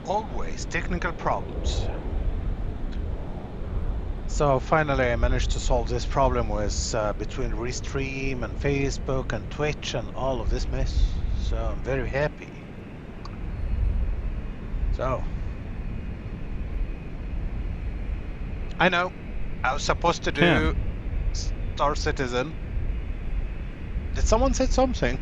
Always technical problems. So finally I managed to solve this problem with between Restream and Facebook and Twitch and all of this mess. So I'm very happy. So I know I was supposed to do Star Citizen. Did someone say something?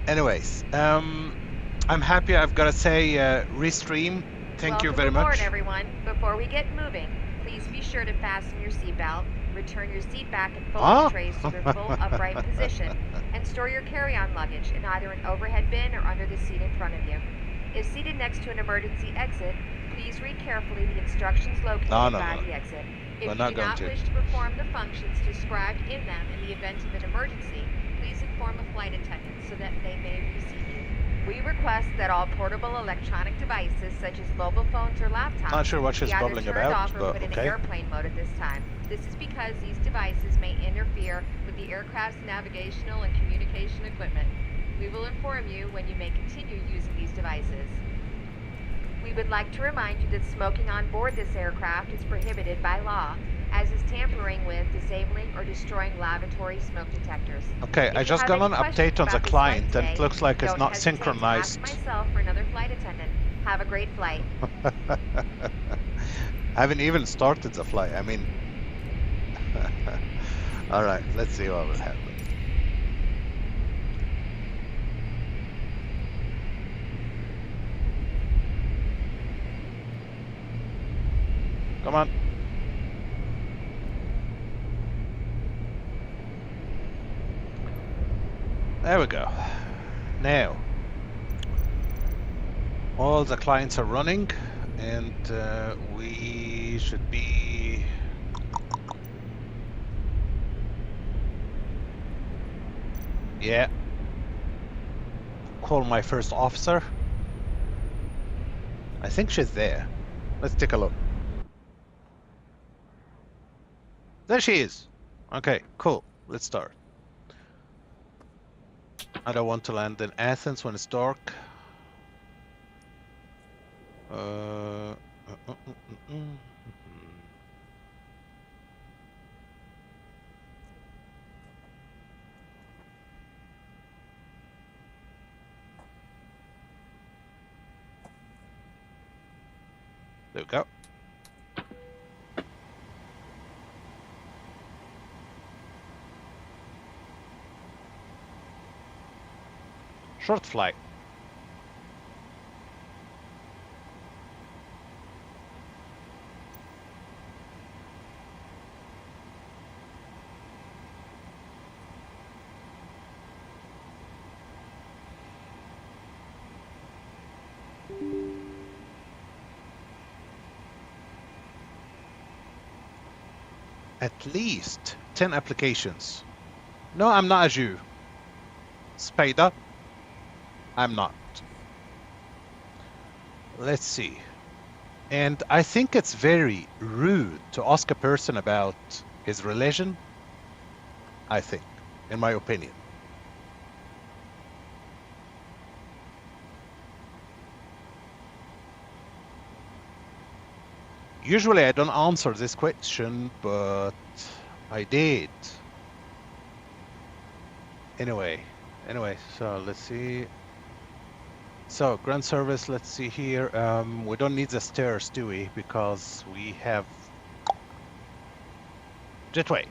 Anyways, I'm happy. I've got to say, Restream, thank you very much. Welcome aboard, everyone. Before we get moving, please be sure to fasten your seatbelt, return your seat back and folding trays to their full upright position, and store your carry-on luggage in either an overhead bin or under the seat in front of you. If seated next to an emergency exit, please read carefully the instructions located by the exit. If you do not wish to perform the functions described in them in the event of an emergency, please inform a flight attendant so that they may receive you. We request that all portable electronic devices such as mobile phones or laptops Not sure what she's be either bubbling turned about, off or but put in okay. airplane mode at this time. This is because these devices may interfere with the aircraft's navigational and communication equipment. We will inform you when you may continue using these devices. We would like to remind you that smoking on board this aircraft is prohibited by law, as is tampering with, disabling, or destroying lavatory smoke detectors. Okay, I just got an update on the client and it looks like it's not synchronized. Ask myself or another flight attendant. Have a great flight. I haven't even started the flight. I mean, all right, let's see what will happen. Come on. There we go. Now, all the clients are running and we should be... Yeah. Call my first officer. I think she's there. Let's take a look. There she is. Okay, cool. Let's start. I don't want to land in Athens when it's dark. There we go. Short flight. At least 10 applications. No, I'm not a Jew. Spider. I'm not. Let's see. And I think it's very rude to ask a person about his religion. I think, in my opinion. Usually I don't answer this question, but I did. Anyway, so let's see. So ground service, let's see here. We don't need the stairs, do we? Because we have jetway.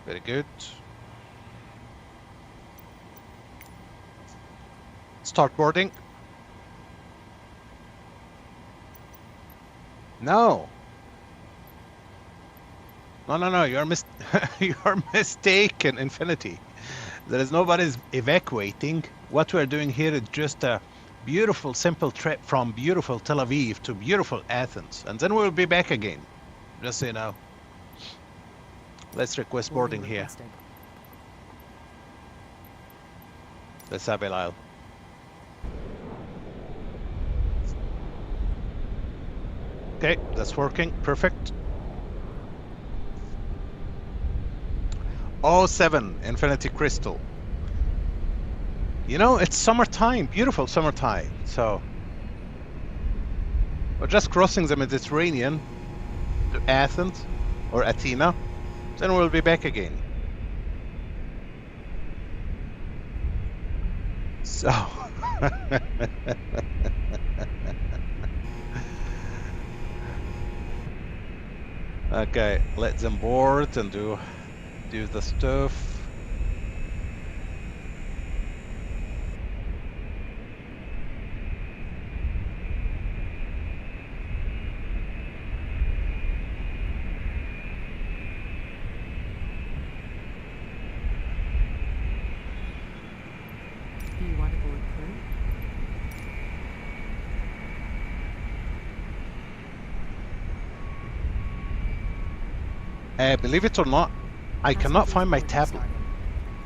Very good. Start boarding. No. No, you're you're mistaken, Infinity. There is nobody's evacuating. What we're doing here is just a beautiful, simple trip from beautiful Tel Aviv to beautiful Athens. And then we'll be back again. Just so you know. Let's request boarding here. Let's have ELAL. Okay, that's working. Perfect. 07 Infinity Crystal. You know, it's summertime, beautiful summertime. So we're just crossing the Mediterranean to Athens or Athena. Then we'll be back again. So okay, let them board and do the stuff. You want to board through? Believe it or not, I cannot find my tablet.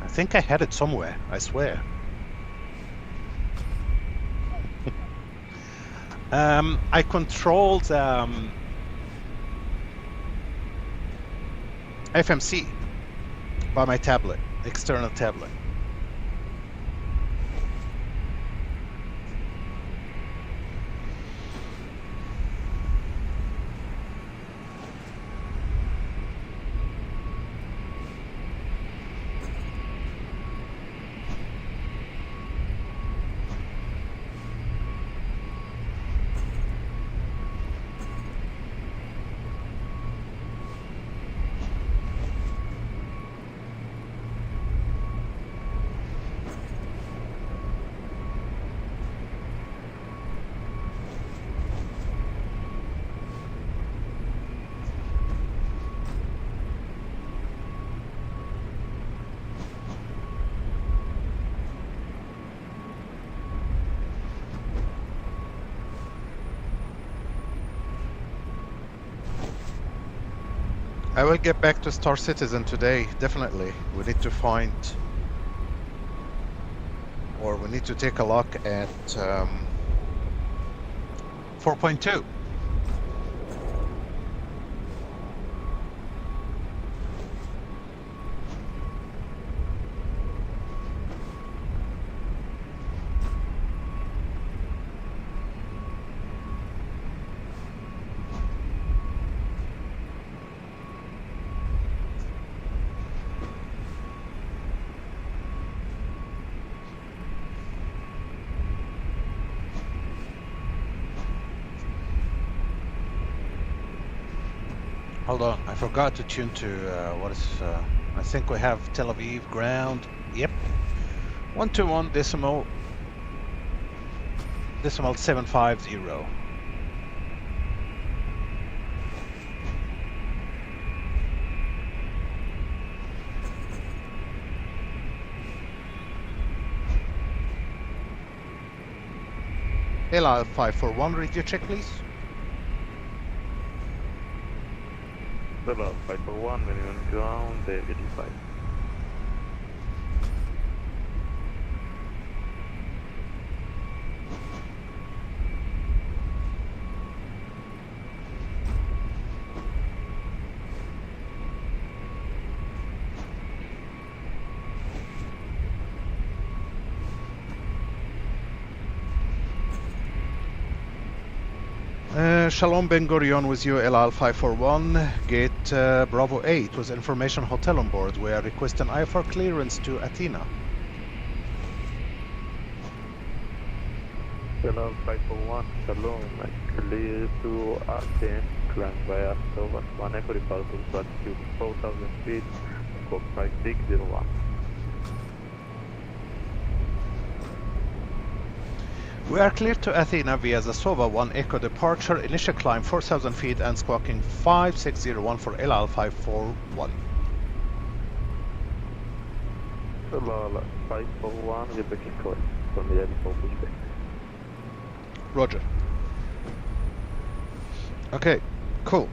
I think I had it somewhere, I swear. I controlled FMC by my tablet, external tablet. I will get back to Star Citizen today, definitely. We need to find, or we need to take a look at 4.2. Hold on, I forgot to tune to what is, I think we have Tel Aviv ground. Yep. 121 decimal 750. ELAL 541, radio check please. ELAL 541, minimum ground, 85. Shalom Ben Gurion with you, ELAL 541, gate Bravo 8 with information hotel on board. We are requesting IFR clearance to Athena. ELAL 541, Shalom, clear to Athens, climb via SUVAS 1 Echo departure to altitude 4,000 feet, scope 5601. We are clear to Athena via the SOVA 1 Echo departure, initial climb 4,000 feet and squawking 5601 for ELAL 541. ELAL 541, get back in call from the for pushback. Roger. Okay, cool.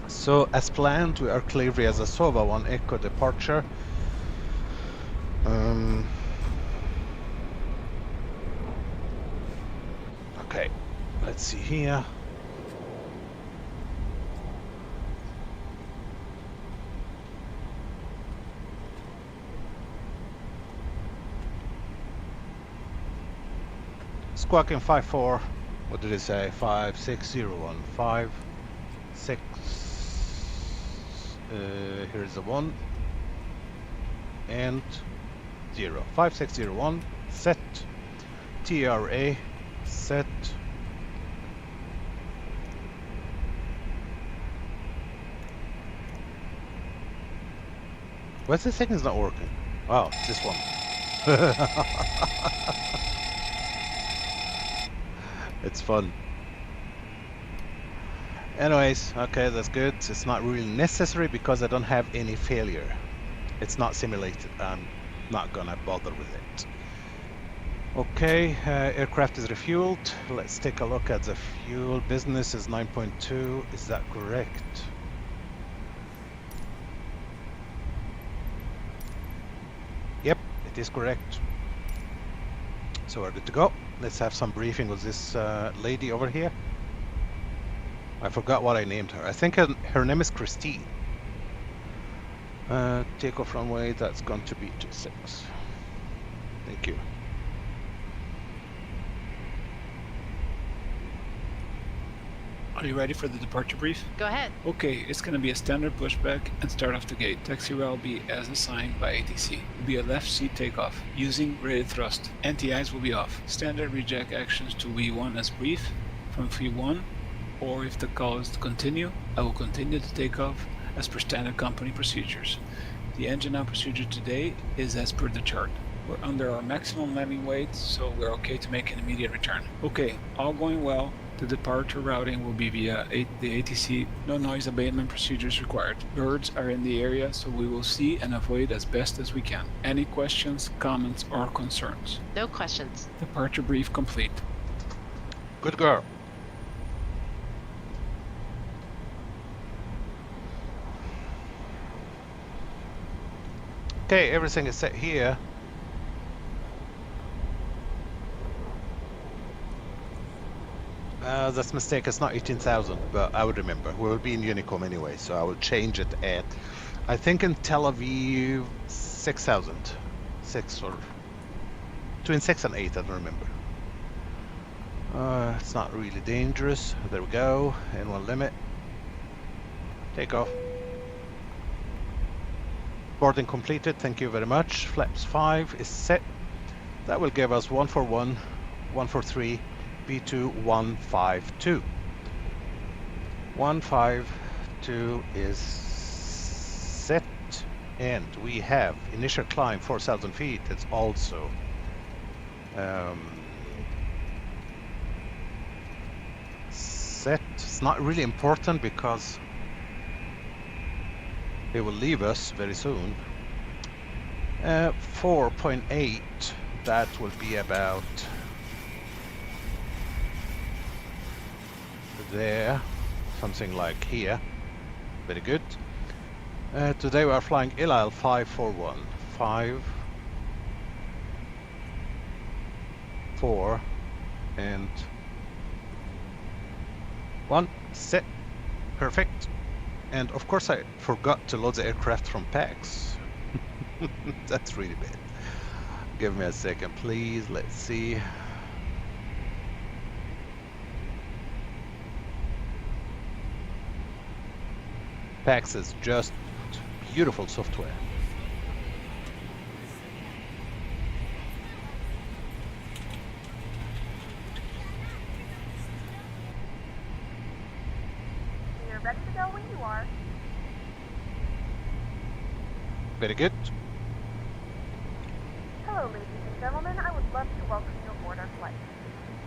So as planned, we are clear via the SOVA 1 Echo departure. Okay, let's see here. Squawking 54. What did it say? 5601. 56. Here's the 1 and 0. 5601. Set. TRA. Set. What's this thing is not working? Wow, this one. It's fun. Anyways, okay, that's good. It's not really necessary because I don't have any failure. It's not simulated. I'm not gonna bother with it. Okay, aircraft is refueled. Let's take a look at the fuel. Business is 9.2. Is that correct? Yep, it is correct. So we're good to go. Let's have some briefing with this lady over here. I forgot what I named her. I think her name is Christine. Takeoff runway, that's going to be 26. Thank you. Are you ready for the departure brief? Go ahead. Okay, it's going to be a standard pushback and start off the gate. Taxi route will be as assigned by ATC. It will be a left seat takeoff using rated thrust. Anti-ice will be off. Standard reject actions to V1 as brief from V1, or if the call is to continue, I will continue to take off as per standard company procedures. The engine out procedure today is as per the chart. We're under our maximum landing weight, so we're okay to make an immediate return. Okay, all going well. The departure routing will be via the ATC. No noise abatement procedures required. Birds are in the area, so we will see and avoid as best as we can. Any questions, comments, or concerns? No questions. Departure brief complete. Good girl. Okay, everything is set here. That's a mistake. It's not 18,000, but I would remember. We will be in Unicom anyway, so I will change it at, I think in Tel Aviv, 6,000. 6 or between 6 and 8, I don't remember. It's not really dangerous. There we go. N1 limit. Takeoff. Boarding completed. Thank you very much. Flaps 5 is set. That will give us 141, 143. B2 152. 152 is set, and we have initial climb 4,000 feet. It's also set. It's not really important because it will leave us very soon. 4.8. That will be about there, something like here. Very good. Today we are flying ELAL 541. 5, 4, and 1. Set. Perfect. And of course I forgot to load the aircraft from PACX. That's really bad. Give me a second, please. Let's see. PACX is just beautiful software. You're ready to go when you are. Very good. Hello, ladies and gentlemen. I would love to welcome you aboard our flight.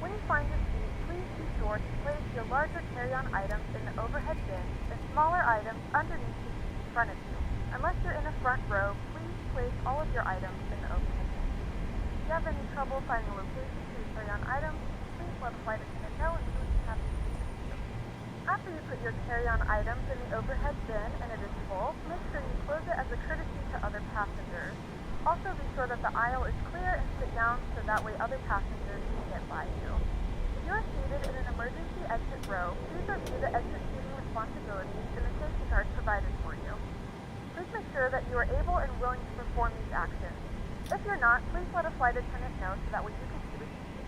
When you find your seat, please be sure to place your larger carry-on items in the overhead bin and smaller items underneath the seat in front of you. Unless you're in the front row, please place all of your items in the overhead bin. If you have any trouble finding a location for your carry-on items, please let a flight attendant know and we will be happy to assist you. After you put your carry-on items in the overhead bin and it is full, make sure you close it as a courtesy to other passengers. Also be sure that the aisle is clear and sit down so that way other passengers can get by you. If you are seated in an emergency exit row, please review the exit seating responsibilities in the safety card provided for you. Please make sure that you are able and willing to perform these actions. If you're not, please let a flight attendant know so that way you can see the seat.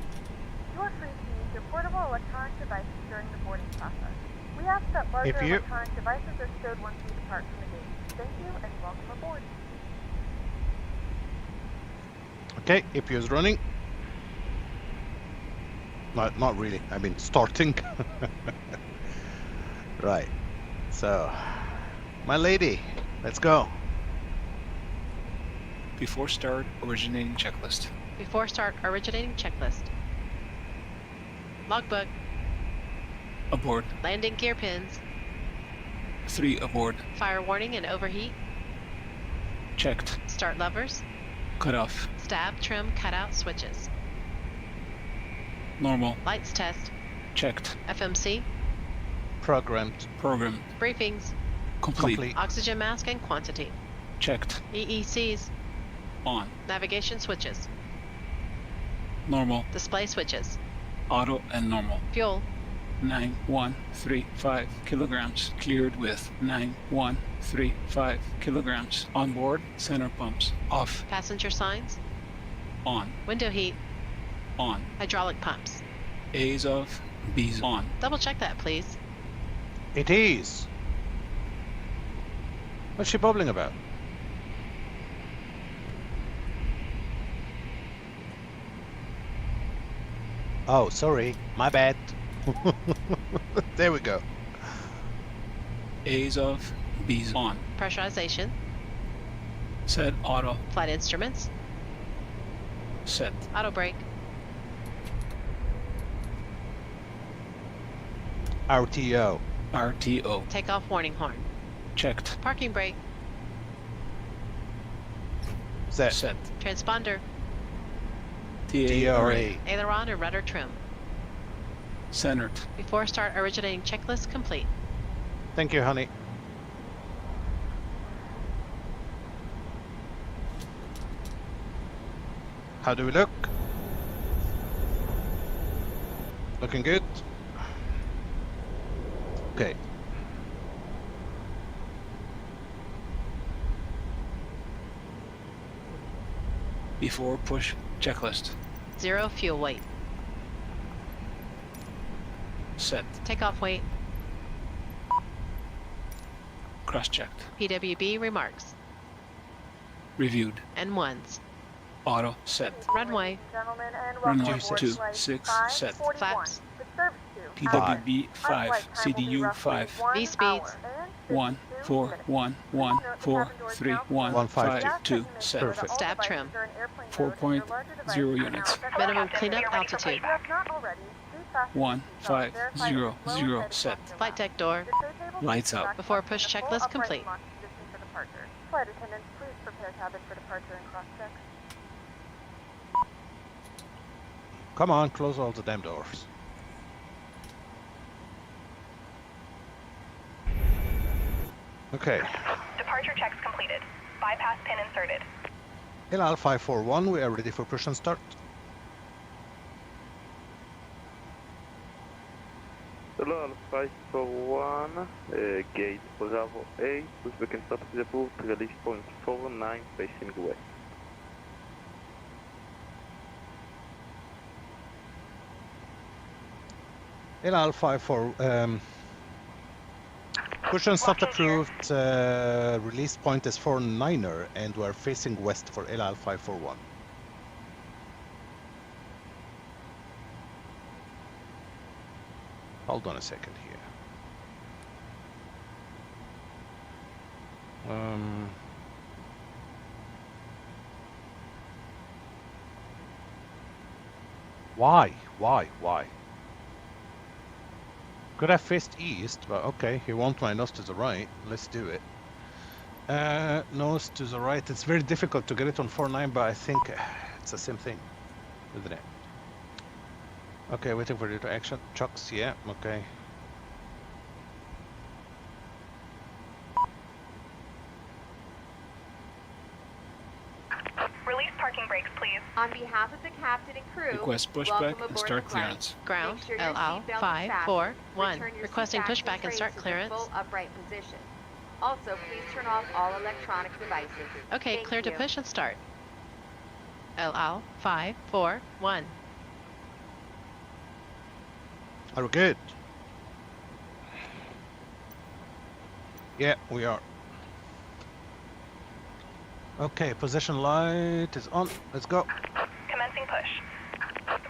You are free to use your portable electronic devices during the boarding process. We ask that larger electronic devices are stowed once you depart from the gate. Thank you and welcome aboard. Okay, APU is running. Not really. I mean, starting. Right. So, my lady, let's go. Before start, originating checklist. Before start, originating checklist. Logbook. Aboard. Landing gear pins. 3 aboard. Fire warning and overheat. Checked. Start levers. Cutoff. Stab, trim, cutout switches. Normal. Lights test. Checked. FMC. Programmed. Programmed. Briefings. Complete. Oxygen mask and quantity. Checked. EECs. On. Navigation switches. Normal. Display switches. Auto and normal. Fuel. 9135 kilograms. Cleared with 9135 kilograms. On board, center pumps. Off. Passenger signs. On. Window heat. On. Hydraulic pumps. A's off. B's on. Double check that, please. It is. What's she bubbling about? Oh, sorry. My bad. There we go. A's off. B's on. Pressurization. Set auto. Flight instruments. Set. Auto brake. RTO. RTO. Takeoff warning horn. Checked. Parking brake. Set. Set. Transponder. DRA. Aileron or rudder trim. Centered. Before start, originating checklist complete. Thank you, honey. How do we look? Looking good? Okay. Before push checklist. 0 fuel weight. Set. Takeoff weight. Cross-checked. PWB remarks. Reviewed. N1s. Auto. Set. Runway. Ladies and gentlemen, and welcome Runway aboard 2, flight 6, set. 541 Flaps. with service to PWB 5. Our flight time will be CDU roughly 5. 1 V speeds. hour and 1, 52 4, minutes. 1, 1, 4, 3, 1, 5, 2, set. Perfect. Stab trim. 4.0 units. Minimum cleanup altitude. 1, 5, 0, 0, set. Flight deck door. Lights out. Before push checklist complete. Flight attendants, please prepare cabin for departure and cross-check. Come on, close all the damn doors. Okay. Departure checks completed. Bypass pin inserted. ELAL 541, we are ready for push and start. ELAL 541, gate Bravo A, pushback and start is approved, release point 49, facing west. ELAL 54, push and start approved, release point is 49er and we're facing west for ELAL 541. Hold on a second here. Why? Could have faced east, but okay, he wants my nose to the right. Let's do it. Nose to the right. It's very difficult to get it on 49, but I think it's the same thing, isn't it? Okay, waiting for you to action. Chucks, yeah, okay. Release parking brakes, please. On behalf of the captain and crew, Request welcome pushback and aboard start the flight. clearance. Ground. Make sure your LL seatbelt is 541. fastened. Return your Requesting seat pushback back to and start traces in clearance. full upright position. Also, please turn off all electronic devices. Okay, Thank clear to you. push and start. LL 541. Are we good? Yeah, we are. Okay, position light is on. Let's go. Commencing push.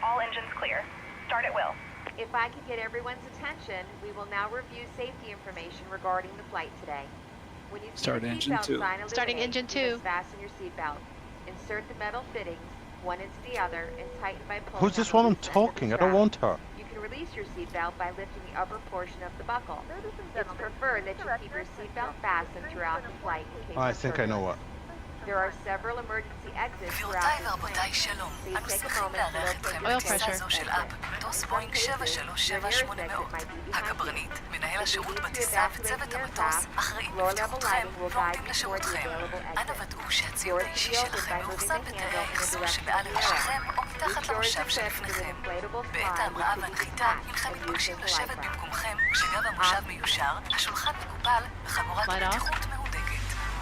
All engines clear. Start at will. If I could get everyone's attention, we will now review safety information regarding the flight today. When you see Start the engine seatbelt 2. sign Starting illuminate, engine you 2. must fasten your seatbelt. Insert the metal fittings, one into the other, and tighten by pulling Who's this on one the I'm loose end of the talking? I don't strap. want her. You can release your seatbelt by lifting the upper portion of the buckle. Ladies and It's gentlemen, preferred that you keep your seatbelt fastened throughout the flight in case I of think I know what. There are several emergency exits throughout גבירותיי this ורבותיי, plane. שלום. Please אנו take a שמחים moment to לארח locate אתכם your Oil בטיסה pressure. זו של אפ, מטוס בואינג 737 מאוד. הקברניט, מנהל השירות בטיסה וצוות המטוס אחראים לבטיחותכם ועומדים לשירותכם. אנא ודאו שהציוד האישי שלכם מאוחסן בתאי האחסון שמעל לראשיכם או מתחת למושב שלפניכם. בעת ההמראה והנחיתה, הנכם מתבקשים לשבת במקומכם כשגב המושב מיושר, השולחן מקופל וחגורת הבטיחות מהודקת.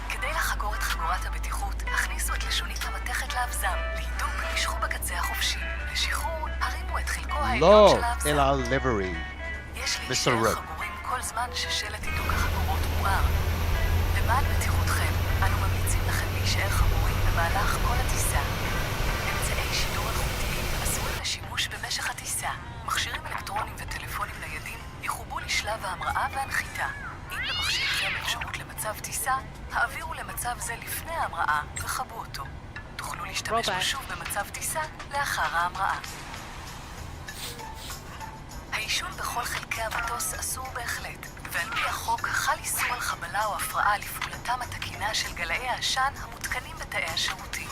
כדי לחגור את חגורת הבטיחות, הכניסו את לשונית המתכת לאבזם. להידוק, נשכו בקצה החופשי. לשחרור, הרימו את חלקו העליון של האבזם. ELAL livery. יש Mr. להישאר Red. חגורים כל זמן ששלט הידוק החגורות מואר. למען בטיחותכם, אנו ממליצים לכם להישאר חגורים במהלך כל הטיסה. אמצעי שידור אלחוטיים אסורים לשימוש במשך הטיסה. מכשירים אלקטרונים וטלפונים ניידים יחובו לשלב ההמראה והנחיתה. אם במכשירכם אפשרות למצב טיסה, העבירו למצב זה לפני ההמראה וחבו אותו. תוכלו להשתמש בו שוב במצב טיסה לאחר ההמראה. העישון בכל חלקי המטוס אסור בהחלט, ועל פי החוק חל איסור על חבלה או הפרעה לפעולתם התקינה של גלאי העשן המותקנים בתאי השירותים.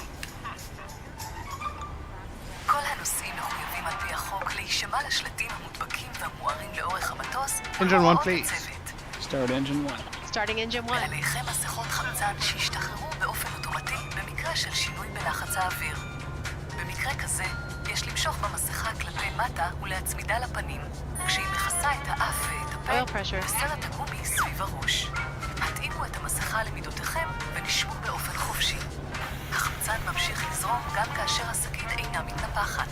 כל הנוסעים מחויבים על פי החוק להישמע לשלטים המודבקים והמוארים לאורך המטוס Engine 1, ולהוראות please. הצוות. Start engine 1. Starting engine 1. ועליכם מסכות חמצן שישתחררו באופן אוטומטי במקרה של שינוי בלחץ האוויר. במקרה כזה, יש למשוך במסכה כלפי מטה ולהצמידה לפנים, כשהיא מכסה את האף ואת Oil הפה pressure. וסרט הגומי סביב הראש. התאימו את המסכה למידותיכם ונשמו באופן חופשי. החמצן ממשיך לזרום גם כאשר השקית אינה מתנפחת.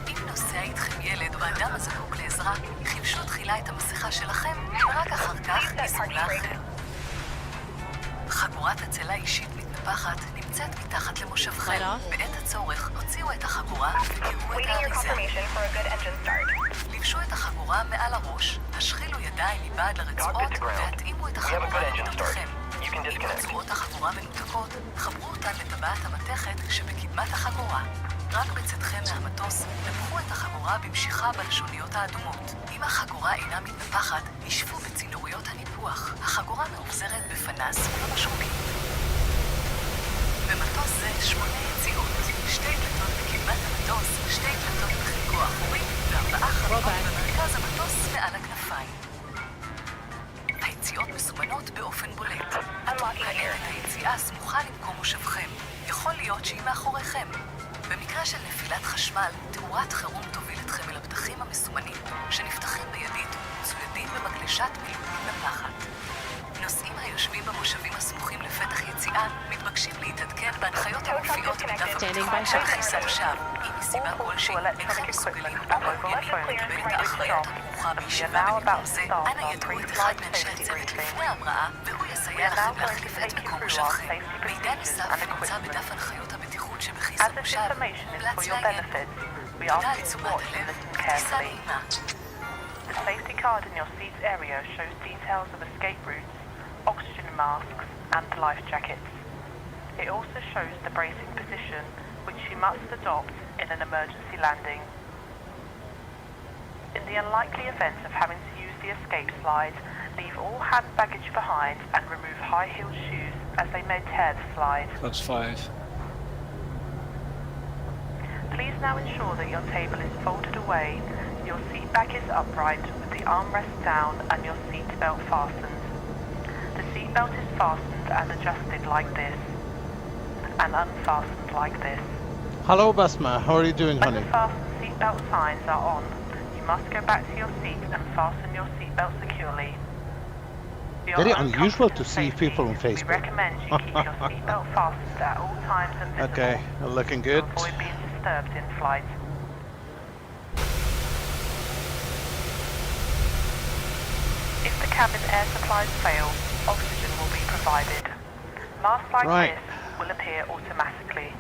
אם נוסע איתכם ילד או אדם הזקוק לעזרה, חימשו תחילה את המסכה שלכם ורק אחר כך ניסו לאחר. חגורת הצלה אישית מתנפחת נמצאת מתחת למושבכם. בעת הצורך הוציאו את החגורה וקראו את Waiting your האריזה. confirmation for a good engine start. לבשו את החגורה מעל הראש, השחילו ידיים מבעד לרצועות והתאימו את החגורה למידותיכם. אם רצועות החגורה מנותקות, חברו אותן לטבעת המתכת שבקדמת החגורה. רק בצדכם מהמטוס, נפחו את החגורה במשיכה בלשוניות האדומות. אם החגורה אינה מתנפחת, נשפו בצינוריות הניפוח. החגורה מאובזרת בפנס ובמשרוקים. במטוס זה 8 יציאות, 2 דלתות בקדמת המטוס, 2 דלתות בחלקו האחורי ו4 חלונות במרכז המטוס מעל הכנפיים. היציאות מסומנות באופן בולט. כעת היציאה סמוכה למקום מושבכם. יכול להיות שהיא מאחוריכם. במקרה של נפילת חשמל, תאורת חירום תוביל אתכם אל הפתחים המסומנים שנפתחים בידית ומצוידים במקלשת מילוי מתנפחת. נוסעים היושבים במושבים הסמוכים לפתח יציאה מתבקשים להתעדכן בהנחיות המופיעות בדף הבטיחות של כניסה מושב. אם מסיבה כלשהי אינכם מסוגלים או מעוניינים לקבל את האחריות הכרוכה בישיבה במקום זה, אנא ידעו את אחד מאנשי הצוות לפני ההמראה והוא יסייע לכם להחליף את מקום מושבכם. מידע נוסף נמצא בדף הנחיות הבטיחות שבכיס המושב ומומלץ לעיין. תודה על תשומת הלב וטיסה נעימה. The safety card in your seats area shows details of escape routes, oxygen masks and life jackets. It also shows the bracing position which you must adopt in an emergency landing. In the unlikely event of having to use the escape slide, leave all hand baggage behind and remove high-heeled shoes as they may tear the slide. Plus 5. Please now ensure that your table is folded away, your seat back is upright with the armrest down and your seat belt fastened. The seat belt is fastened and adjusted like this and unfastened like this. Hello, Basma. How are you doing, When honey? the fasten seat belt signs are on, you must go back to your seat and fasten your seat belt securely. For your Very own unusual comfort to and see safety, people on We Facebook. recommend you keep your seat belt fastened at all times and visible Okay, looking to good. avoid being disturbed in flight. cabin air supplies fail, oxygen will be provided. Masks like Right. this will appear automatically.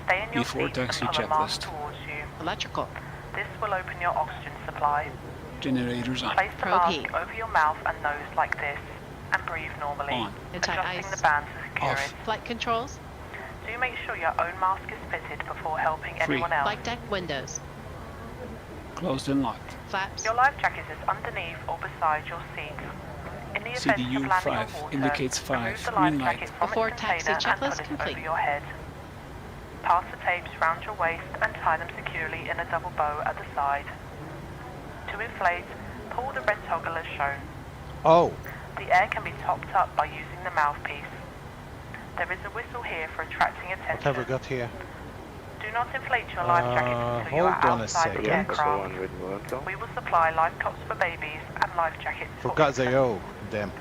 Stay in your Before seat and taxi pull a mask checklist. towards you. Electrical. This will open your oxygen supply. Generators on. Place the Probe mask heat. over your mouth and nose like this, and breathe normally, On. adjusting Anti-ice. the band to secure Off. it. Flight controls. Do make sure your own mask is fitted before helping Free. anyone else. Flight deck windows. Closed and locked. Flaps. Your life jacket is underneath or beside your seat. In the event CDU of landing 5 on water, indicates 5, remove the green life light. jacket from Before its taxi container and checklist put it complete. over your head. Pass the tapes round your waist and tie them securely in a double bow at the side. To inflate, pull the red toggle as shown. Oh, The air can be topped up by using the mouthpiece. There is a whistle here for attracting what attention. have we got here? Do not inflate your life jacket until you are hold on a outside the second. aircraft. with Volanta. We will supply life cots for babies and life jackets for Forgot the O, damn.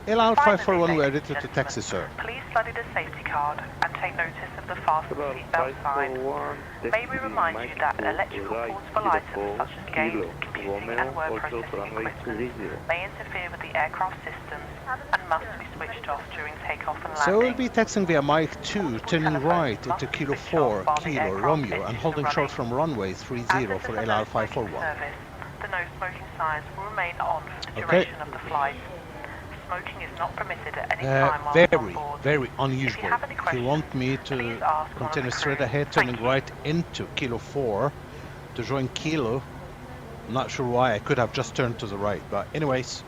ELAL 541, we're ready to taxi, sir. Please study the safety card and take notice of the fasten seatbelt sign. May we remind you that electrical cords for items such as games, computing and word processing equipment may interfere with the aircraft systems and must be switched off during takeoff and landing. So we'll be taxiing via Mike 2, turning right into Kilo 4, Kilo, Romeo, and holding short from runway 30 for ELAL 541. The no smoking signs will remain on for the Okay. duration of the flight. Smoking is not permitted at any time while on Very, board. very unusual. have any If you want me to please ask one of continue the straight crew. ahead, Thank turning you. right into Kilo 4 to join Kilo. I'm not sure why, I could have just turned to the right, but anyways,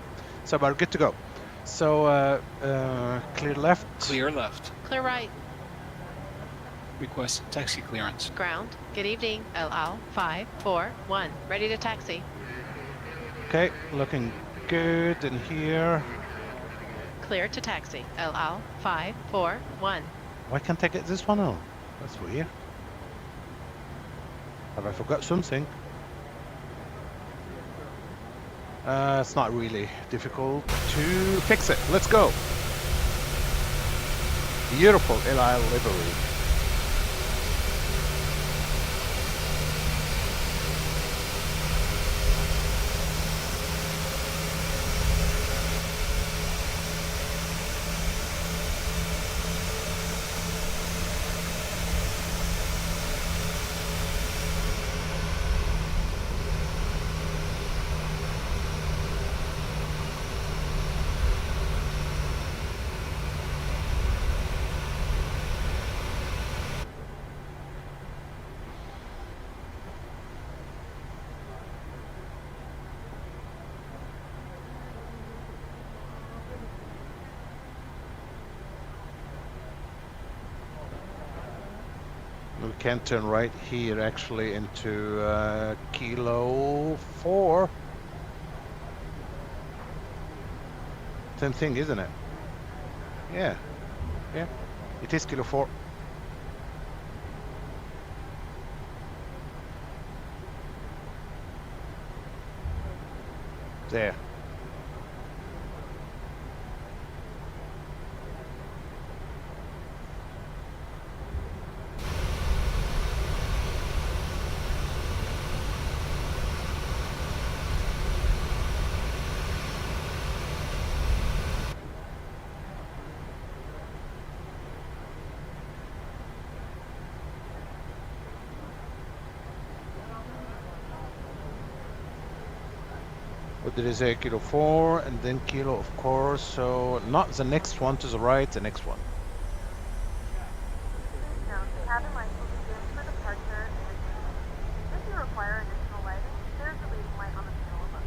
so we're good to go. So, clear left. Clear left. Clear right. Request taxi clearance. Ground. Good evening. ELAL 541. Ready to taxi. Okay, looking good in here. Clear to taxi. ELAL 541. Why can't I get this one on? That's weird. Have I forgot something? It's not really difficult to fix it. Let's go. Beautiful ELAL livery. We can turn right here actually into Kilo 4. Same thing, isn't it? Yeah. Yeah. It is Kilo 4. There. What did I say? Kilo 4 and then Kilo, of course. So not the next one to the right, the next one. Please note, the cabin lights will be dimmed for departure and if you require additional lighting, there's a leading light on the panel above.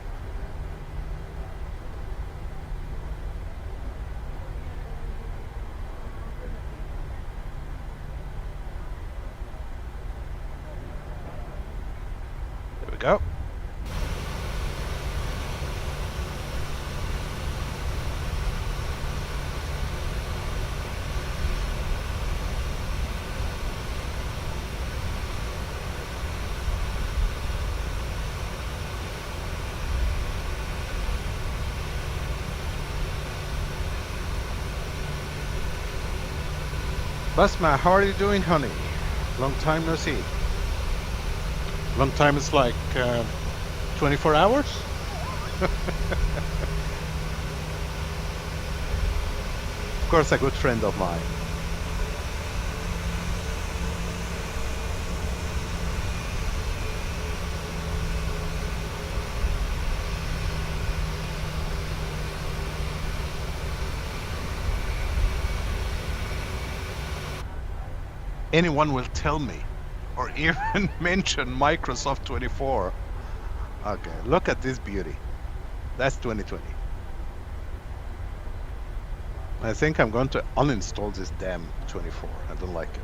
There we go. Basma, how are you doing, honey? Long time no see. Long time is like 24 hours? course, a good friend of mine. Anyone will tell me or even mention Microsoft 24. Okay, look at this beauty. That's 2020. I think I'm going to uninstall this damn 24. I don't like it.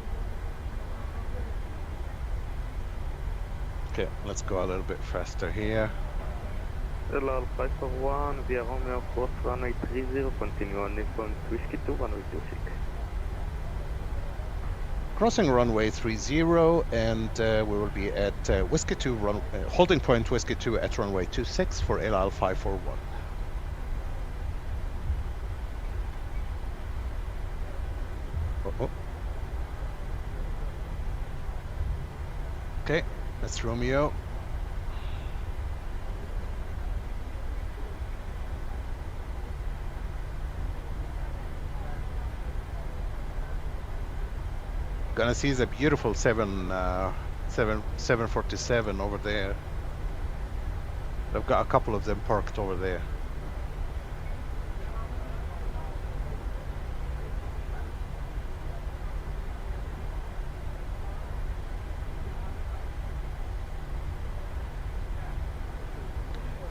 Okay, let's go a little bit faster here. ELAL 541 via Romeo cross runway 30, continue on Nippon Whiskey 2, runway 26. Crossing runway 30, and we will be at Whiskey 2, holding point Whiskey 2 at runway 26 for ELAL 541. Okay, that's Romeo. Gonna see the beautiful 747 over there. I've got a couple of them parked over there.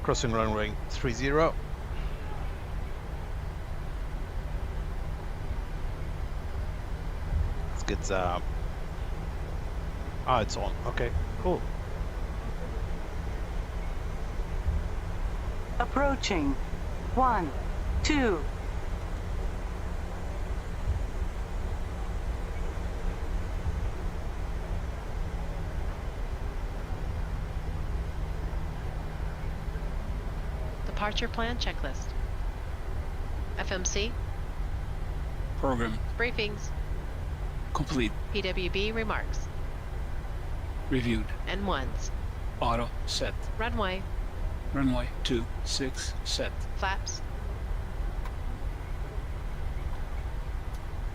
Crossing runway 30. Let's get the... Ah, it's on. Okay, cool. Approaching. 1, 2. Departure plan checklist. FMC. Program Briefings. complete. PWB remarks. Reviewed. N1s. Auto set. Runway. Runway 26 set. Flaps.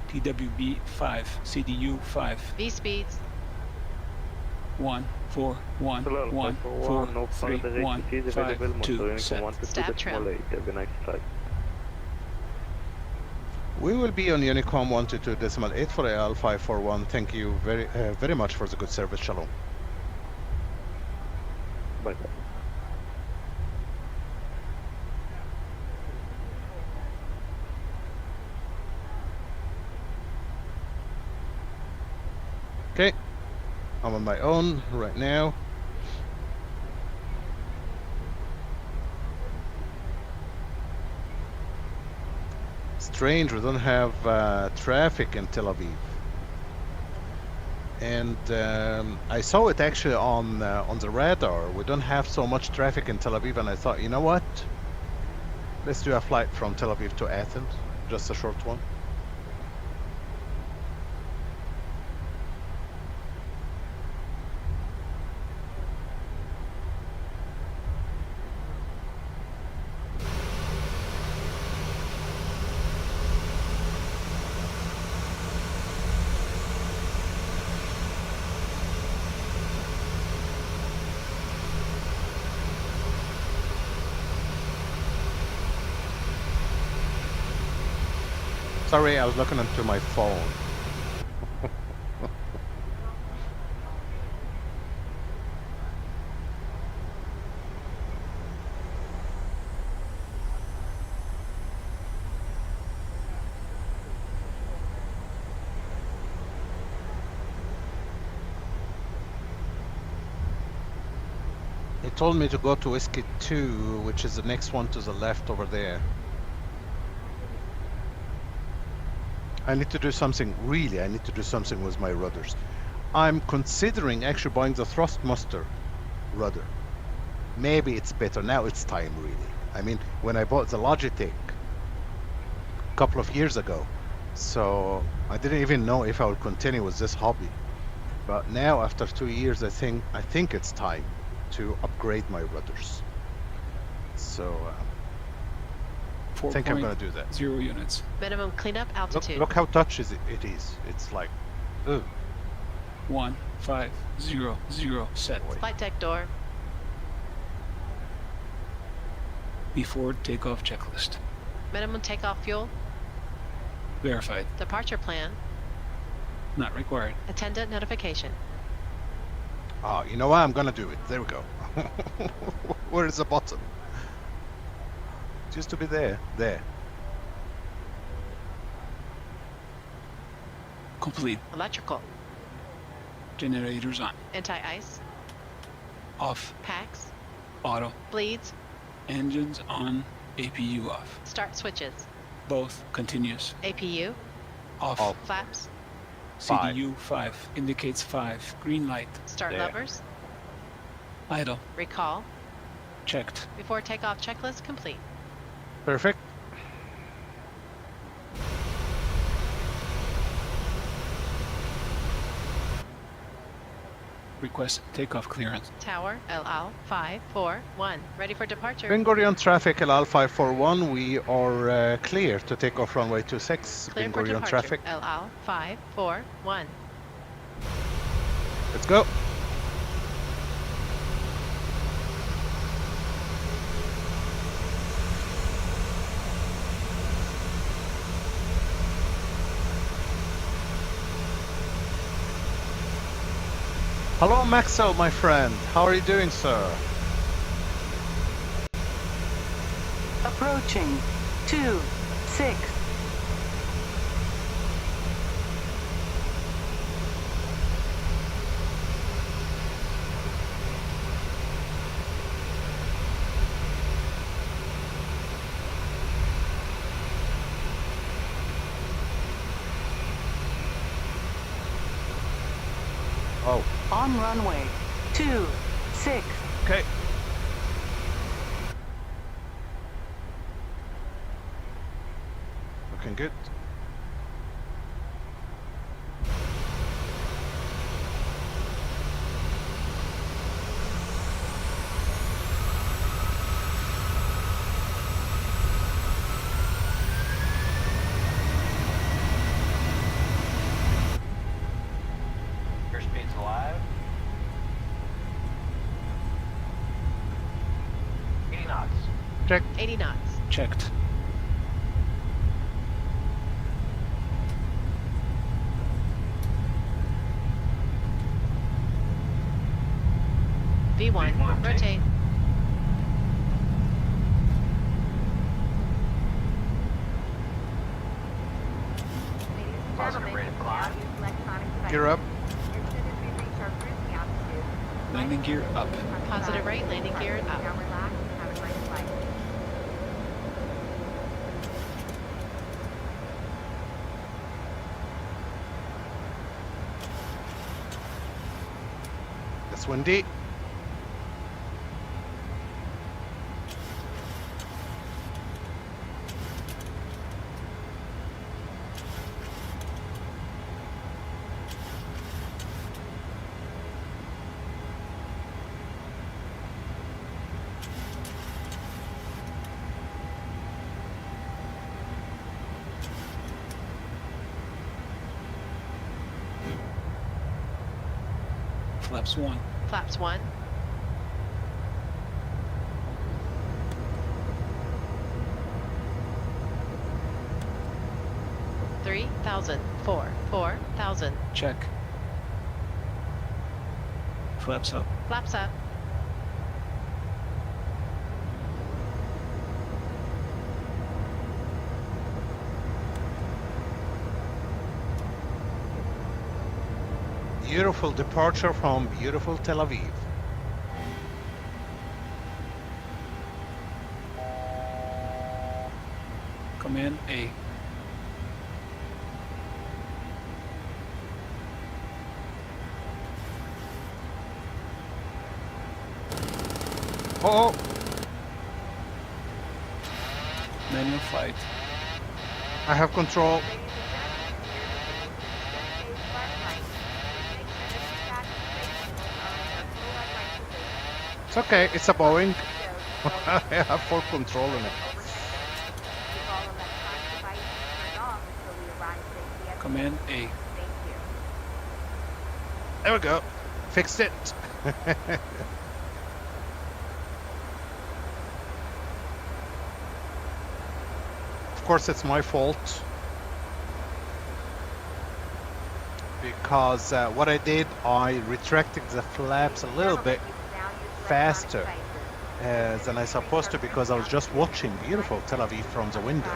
TWB 5. CDU 5. V speeds. 1 4 1 ELAL 1 4 no 3 further 1 ATCs 5 available, 2 motor set. 1 to Stab trim. 2.8. Have a nice flight. We will be on Unicom 122.8 for ELAL 541. Thank you very much for the good service. Shalom. Bye bye. Okay, I'm on my own right now. Strange, we don't have traffic in Tel Aviv. And I saw it actually on the radar. We don't have so much traffic in Tel Aviv, and I thought, you know what? Let's do a flight from Tel Aviv to Athens, just a short one. Sorry, I was looking into my phone. It told me to go to Whiskey 2, which is the next one to the left over there. I need to do something, really, I need to do something with my rudders. I'm considering actually buying the Thrustmaster rudder. Maybe it's better. Now it's time, really. I mean, when I bought the Logitech a couple of years ago, so I didn't even know if I would continue with this hobby. But now, after 2 years, I think it's time to upgrade my rudders. So 4 think I'm gonna do that. 0 units. Minimum cleanup altitude. Look how touch it is. It's like, ooh. 1500 set. Flight deck door. Before takeoff checklist. Minimum takeoff fuel. Verified. Departure plan. Not required. Attendant notification. Oh, you know what? I'm gonna do it. There we go. Where is the button? It used to be there. There. Complete. Electrical. Generators on. Anti-ice. Off. PACX. Auto. Bleeds. Engines on. APU off. Start switches. Both continuous. APU. Off. Off. Flaps. CDU 5 indicates 5. Green light. Start There. levers. Idle. Recall. Checked. Before takeoff checklist complete. Perfect. Request takeoff clearance. Tower ELAL 541. Ready for departure. Ben Gurion traffic ELAL 541. We are clear to take off runway 26. Clear Ben for Gurion departure. traffic. ELAL 541. Let's go. Hello, Maxwell, my friend. How are you doing, sir? Approaching 26. Oh, On runway 26. okay. Looking good. Airspeed's alive. 80 knots. Check. 80 knots. Checked. V1. Rotate. Positive rate of climb. Gear up. Landing gear up. Positive rate. Landing gear up. Now relax and have a great flight. It's windy. Flaps 1. Flaps 1. Three thousand. 4,000. Check. Flaps up. Flaps up. Beautiful departure from beautiful Tel Aviv. Command A. Oh, Manual flight. I have control. It's okay, it's a Boeing. I have full control in it. Command A. Thank you. There we go. Fixed it. Of course, it's my fault. Because what I did, I retracted the flaps a little bit faster than I supposed to, because I was just watching beautiful Tel Aviv from the window.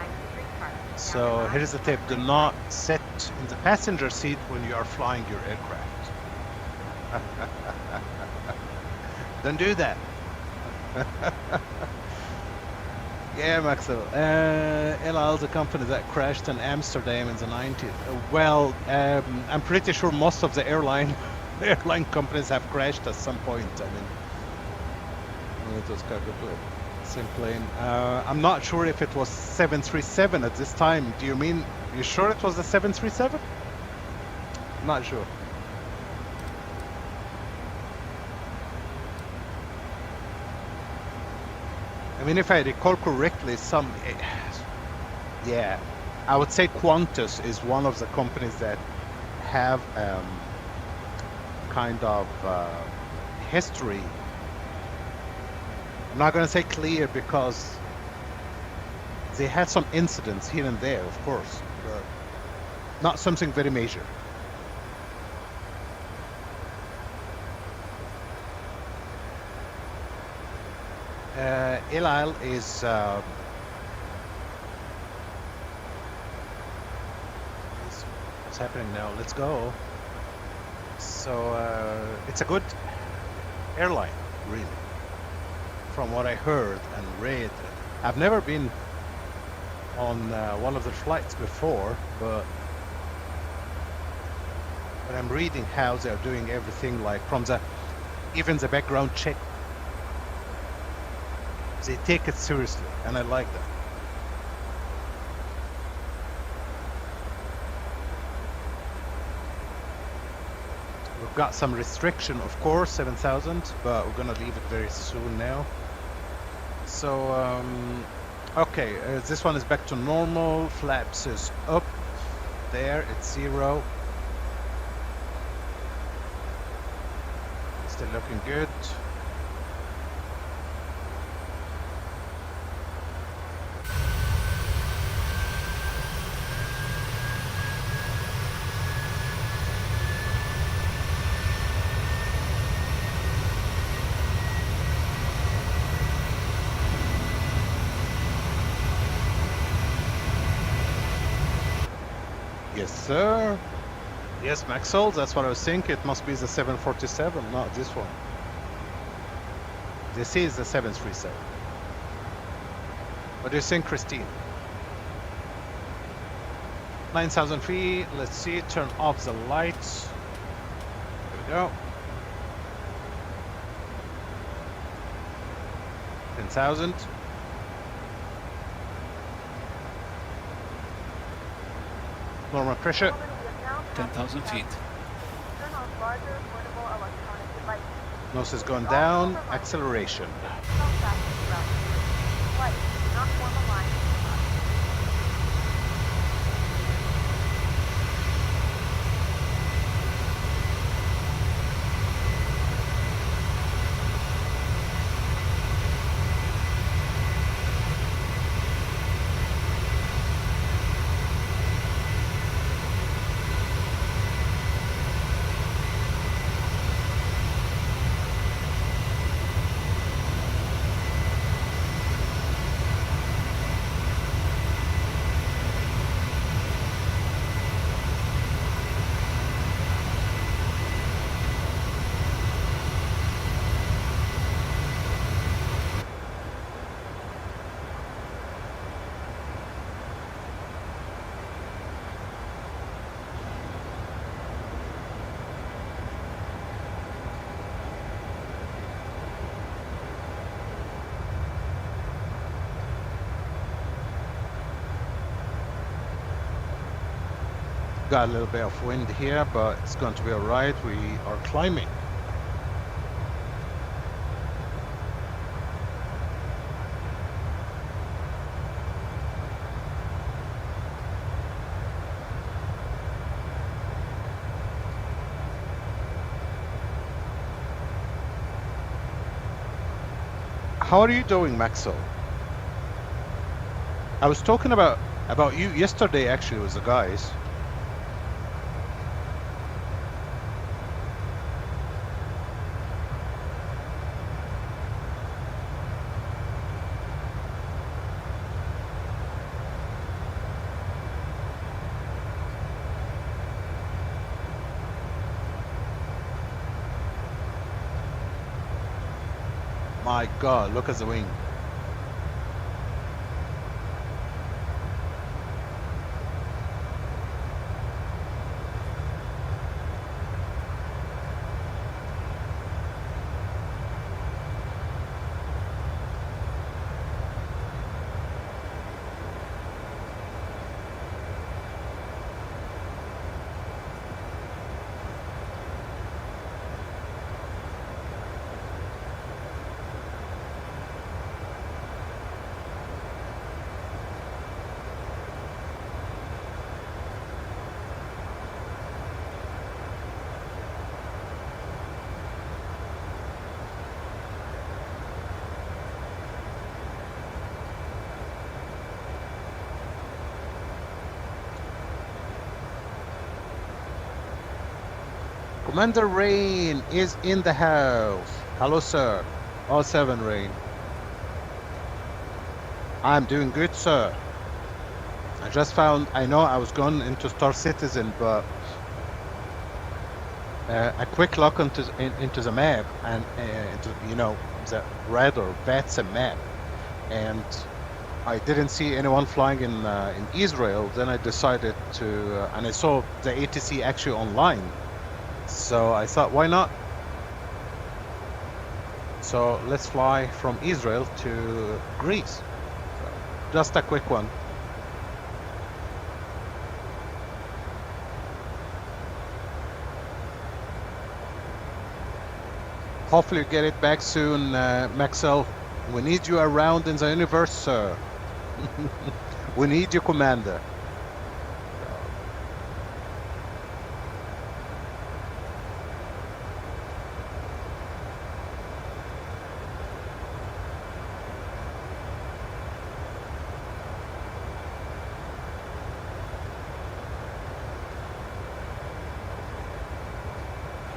So here's the tip: do not sit in the passenger seat when you are flying your aircraft. Don't do that. Yeah, Maxwell. ELAL, the company that crashed in Amsterdam in the 90s. Well, I'm pretty sure most of the airline companies have crashed at some point. I mean, it was cargo same plane. I'm not sure if it was 737 at this time. Do you mean, you sure it was the 737? Not sure. I mean, if I recall correctly, yeah, I would say Qantas is one of the companies that have kind of history. I'm not going to say clear, because they had some incidents here and there, of course, but not something very major. ELAL is what's happening now? Let's go. So it's a good airline, really, from what I heard and read. I've never been on one of the flights before, but I'm reading how they're doing everything, like from even the background check. They take it seriously, and I like that. We've got some restriction, of course, 7,000, but we're gonna leave it very soon now. So, okay, this one is back to normal. Flaps is up. There, it's 0. Still looking good. Yes, sir. Yes, Maxwell, that's what I was thinking. It must be the 747, not this one. This is the 737. What do you think, Christine? 9,000 feet. Let's see. Turn off the lights. There we go. 10,000. Normal pressure. 10,000 feet. Nose is going down. Acceleration. Got a little bit of wind here, but it's going to be all right. We are climbing. how are you doing, Maxwell? I was talking about you yesterday, actually, with the guys. My God, look at the wing. Commander Rain is in the house. Hello, sir. All 7 Rain. I'm doing good, sir. I just found, I know I was going into Star Citizen, but a quick look into the map and into, you know, the red or VATSIM map, and I didn't see anyone flying in Israel. Then I decided to, and I saw the ATC actually online. So I thought, why not? So let's fly from Israel to Greece. So just a quick one. Hopefully you get it back soon, Maxwell. We need you around in the universe, sir. We need you, Commander.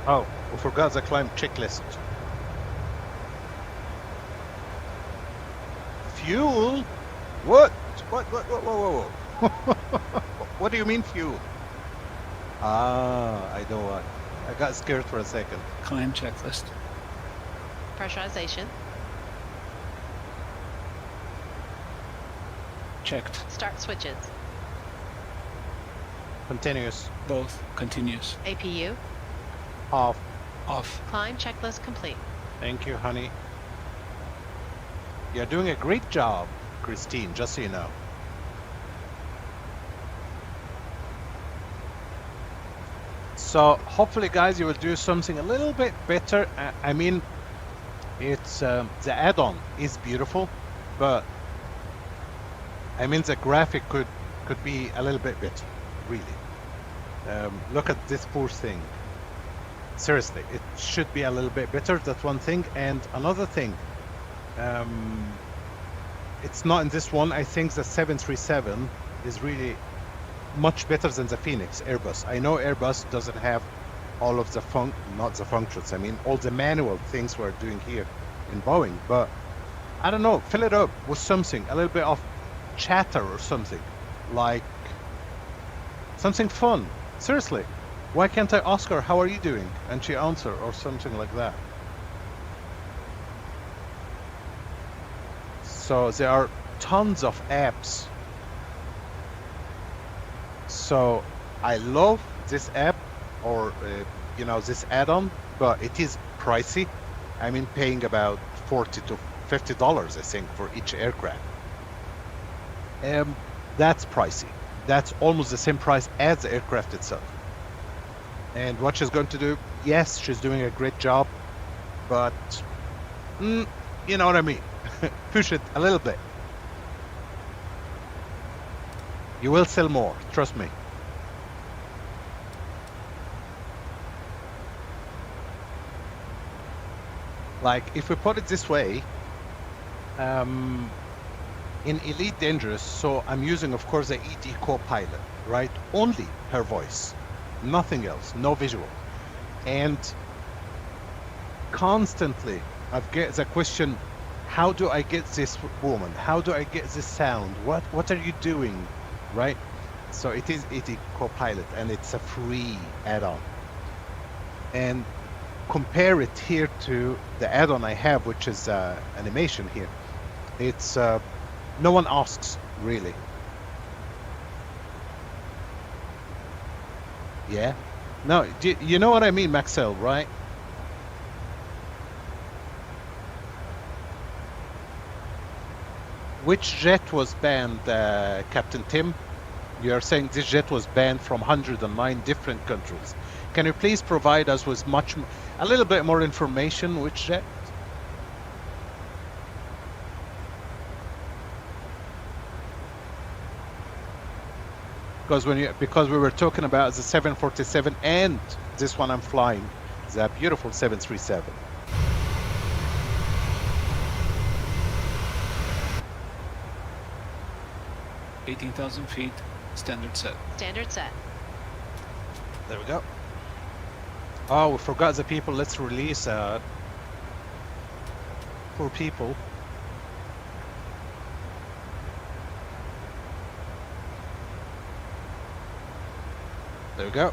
Oh, we forgot the climb checklist. Fuel? What? Whoa. What do you mean fuel? Ah, I know what. I got scared for a second. Climb checklist. Pressurization. Checked. Start switches. Continuous. Both. Continuous. APU. Off. Off. Climb checklist complete. Thank you, honey. You're doing a great job, Christine, just so you know. So hopefully, guys, you will do something a little bit better. I mean, it's the add-on is beautiful, but I mean the graphic could be a little bit better, really. Look at this poor thing. Seriously, it should be a little bit better. That's one thing. And another thing, it's not in this one. I think the 737 is really much better than the Phoenix Airbus. I know Airbus doesn't have all of the not the functions. I mean, all the manual things we're doing here in Boeing. But I don't know. Fill it up with something, a little bit of chatter or something, like something fun. Seriously. Why can't I ask her, how are you doing? And she answer or something like that. So there are tons of apps. So I love this app or, you know, this add-on, but it is pricey. I mean, paying about $40 to $50, I think, for each aircraft. That's pricey. That's almost the same price as the aircraft itself. And what she's going to do, yes, she's doing a great job, but you know what I mean. Push it a little bit. You will sell more, trust me. Like, if we put it this way, in Elite Dangerous, so I'm using, of course, the ED co-pilot, right? Only her voice, nothing else, no visual. And constantly I've get the question, how do I get this woman? How do I get this sound? What are you doing, right? So it is ED co-pilot, and it's a free add-on. And compare it here to the add-on I have, which is animation here. It's no one asks, really. Yeah? No, you know what I mean, Maxell, right? Which jet was banned, Captain Tim? You are saying this jet was banned from 109 different countries. Can you please provide us with a little bit more information? Which jet? Because we were talking about the 747 and this one I'm flying, the beautiful 737. $18,000 feet, standard set. Standard set. There we go. Oh, we forgot the people. Let's release poor people. There we go.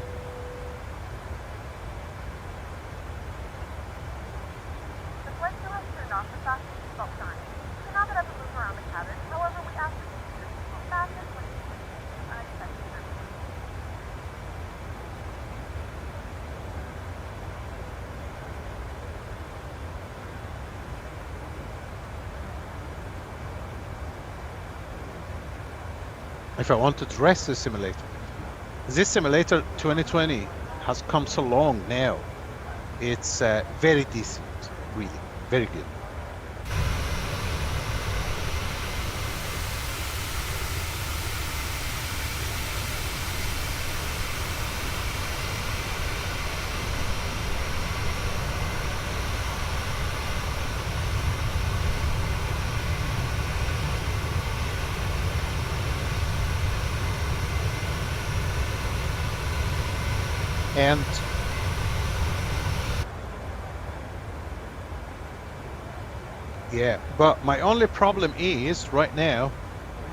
The flight crew has turned off the fastest seatbelt sign. You cannot get up and move around the cabin. However, we ask that you keep your seatbelt fastened when you face unexpected turbulence. If I want to dress the simulator. This simulator 2020 has come so long now. It's very decent, really, very good. And yeah, but my only problem is right now,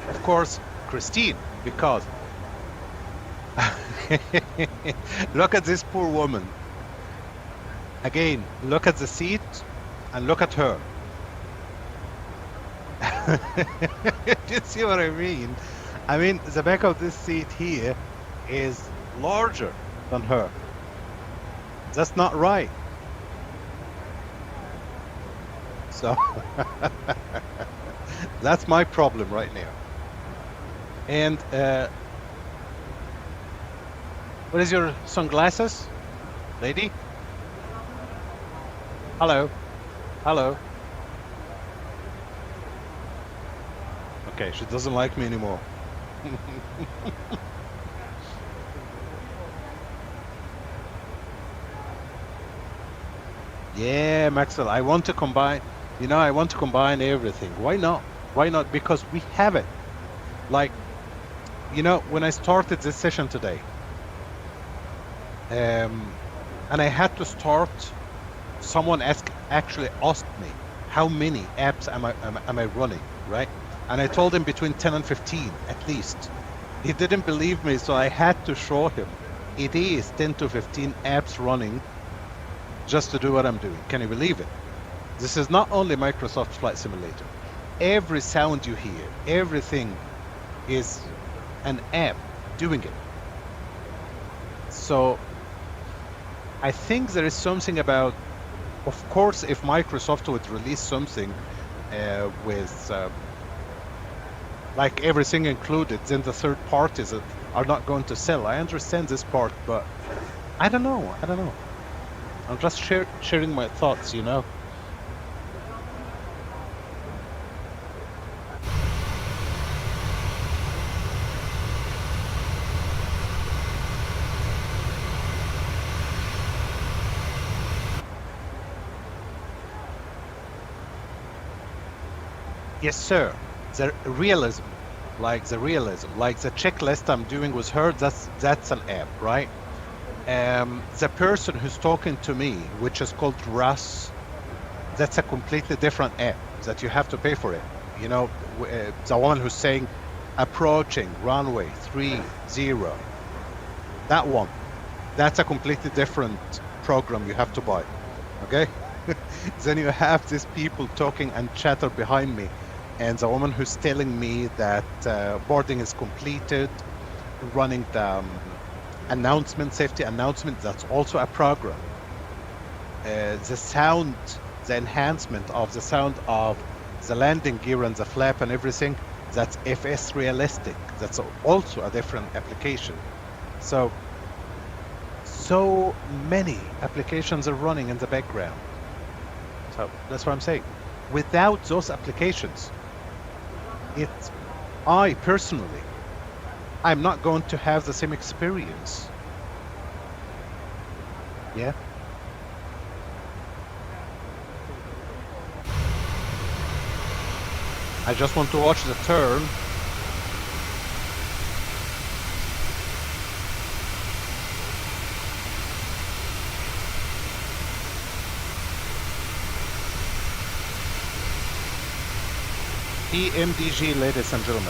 of course, Christine, because look at this poor woman. Again, look at the seat and look at her. Do you see what I mean? I mean, the back of this seat here is larger than her. That's not right. So that's my problem right now. And what is your sunglasses, lady? Hello, hello. Okay, she doesn't like me anymore. Yeah, Maxwell, I want to combine, you know, I want to combine everything. Why not? Why not? Because we have it. Like, you know, when I started this session today, and I had to start, someone actually asked me, how many apps am I running, right? And I told him between 10 and 15, at least. He didn't believe me, so I had to show him. It is 10 to 15 apps running just to do what I'm doing. Can you believe it? This is not only Microsoft Flight Simulator. Every sound you hear, everything is an app doing it. So I think there is something about, of course, if Microsoft would release something with like everything included, then the third parties are not going to sell. I understand this part, but I don't know. I'm just sharing my thoughts, you know. Yes, sir. The realism, like the checklist I'm doing with her, that's an app, right? The person who's talking to me, which is called Russ, that's a completely different app that you have to pay for it. You know, the one who's saying approaching runway 30, that one, that's a completely different program you have to buy. Okay. Then you have these people talking and chatter behind me, and the woman who's telling me that boarding is completed, running the safety announcement, that's also a program. The sound, the enhancement of the sound of the landing gear and the flap and everything, that's FSREALISTIC. That's also a different application. So many applications are running in the background. So that's what I'm saying. Without those applications, I personally, I'm not going to have the same experience. Yeah. I just want to watch the turn. PMDG, ladies and gentlemen.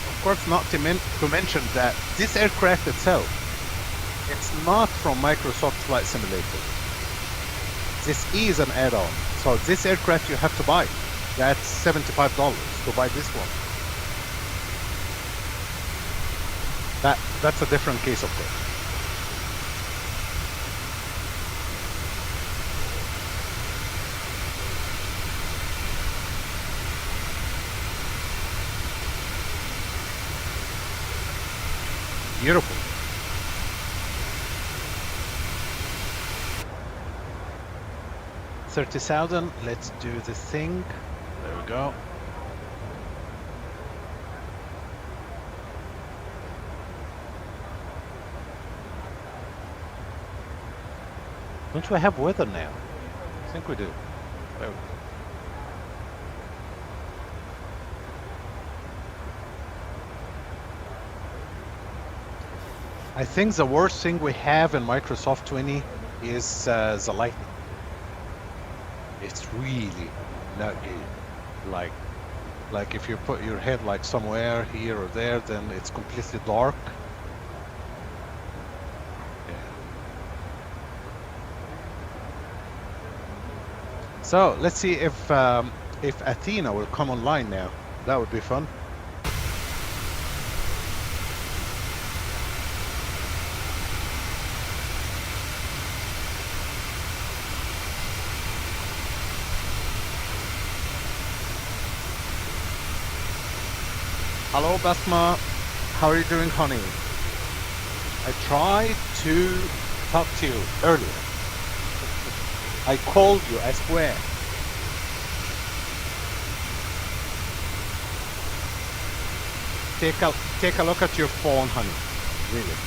Of course, not to mention that this aircraft itself, it's not from Microsoft Flight Simulator. This is an add-on. So this aircraft you have to buy. That's $75 to buy this one. That's a different case, of course. Beautiful. $30,000. Let's do this thing. There we go. Don't we have weather now? I think we do. There we go. I think the worst thing we have in Microsoft 20 is the lighting. It's really not good. Like if you put your head like somewhere here or there, then it's completely dark. Yeah. So let's see if Athena will come online now. That would be fun. Hello Basma, how are you doing, honey? I tried to talk to you earlier. I called you, I swear. Take a look at your phone, honey. Really.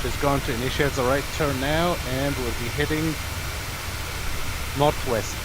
She's going to initiate the right turn now, and we'll be heading northwest.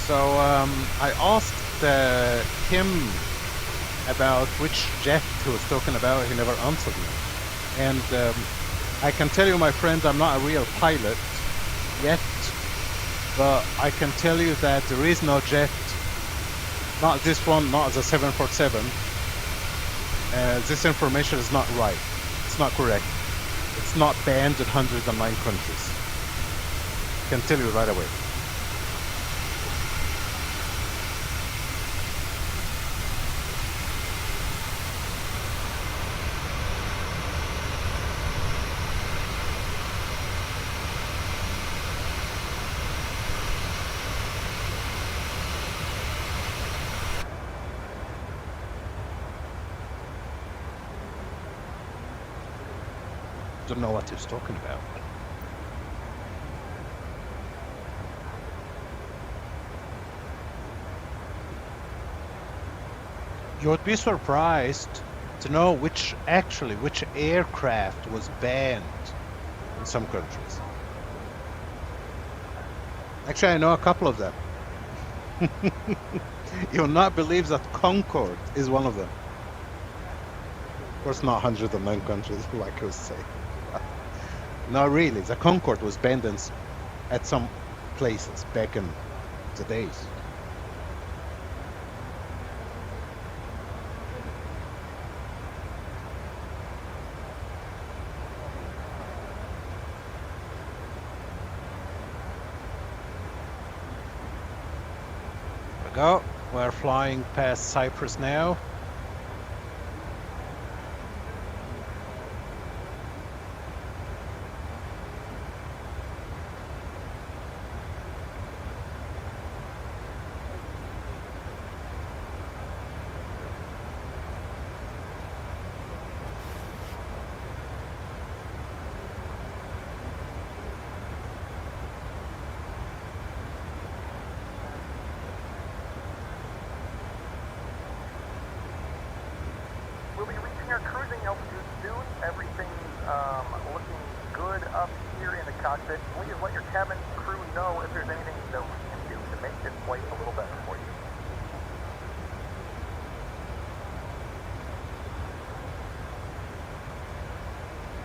So I asked him about which jet he was talking about. He never answered me. And I can tell you, my friend, I'm not a real pilot yet, but I can tell you that there is no jet, not this one, not the 747. This information is not right. It's not correct. It's not banned in 109 countries. I can tell you right away. Don't know what he was talking about. You would be surprised to know which aircraft was banned in some countries. Actually, I know a couple of them. You'll not believe that Concorde is one of them. Of course, not 109 countries, like I was saying. No, really, the Concorde was banned at some places back in the days. There we go. We're flying past Cyprus now.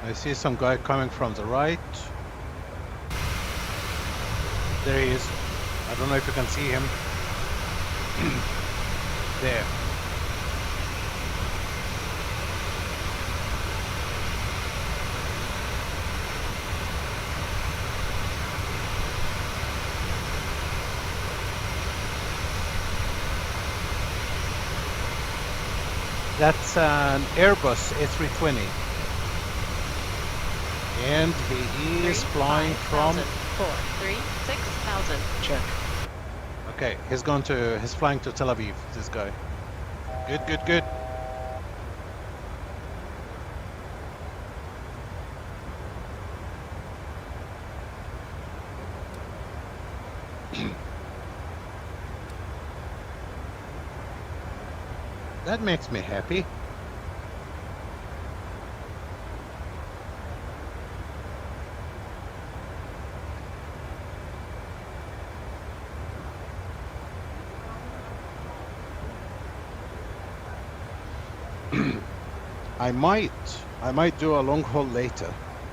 I see some guy coming from the right. There he is. I don't know if you can see him. There. That's an Airbus A320. And he is flying from 436,000. Check. Okay, he's flying to Tel Aviv, this guy. Good, good, good. That makes me happy. I might do a long haul later,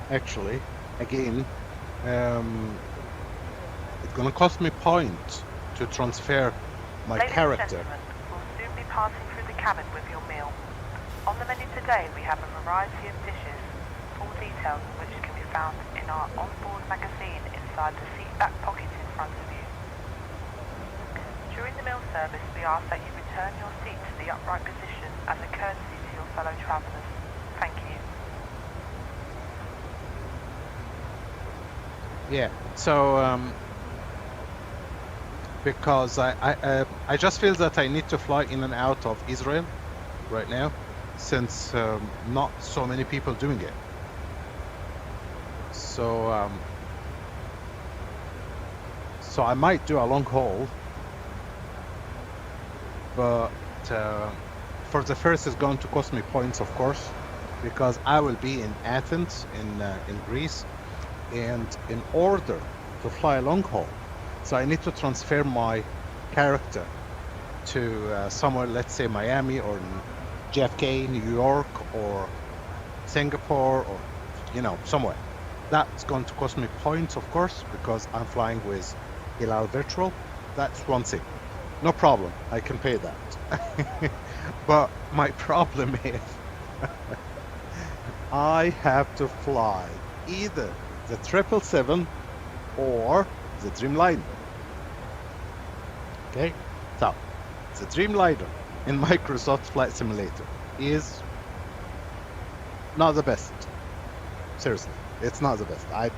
actually. Again, it's gonna cost me points to transfer my character. Ladies and gentlemen, we'll soon be passing through the cabin with your meal. On the menu today, we have a variety of dishes, full details of which can be found in our onboard magazine inside the seat back pocket in front of you. During the meal service, we ask that you return your seat to the upright position as a courtesy to your fellow travellers. Thank you. Yeah, so because I just feel that I need to fly in and out of Israel right now, since not so many people doing it. So so I might do a long haul, but for the first it's going to cost me points, of course, because I will be in Athens in Greece, and in order to fly a long haul, so I need to transfer my character to somewhere, let's say Miami or JFK, New York, or Singapore, or somewhere. That's going to cost me points, of course, because I'm flying with ELAL Virtual. That's one thing. No problem, I can pay that. But my problem is I have to fly either the 777 or the Dreamliner. Okay, so the Dreamliner in Microsoft Flight Simulator is not the best. Seriously, it's not the best. I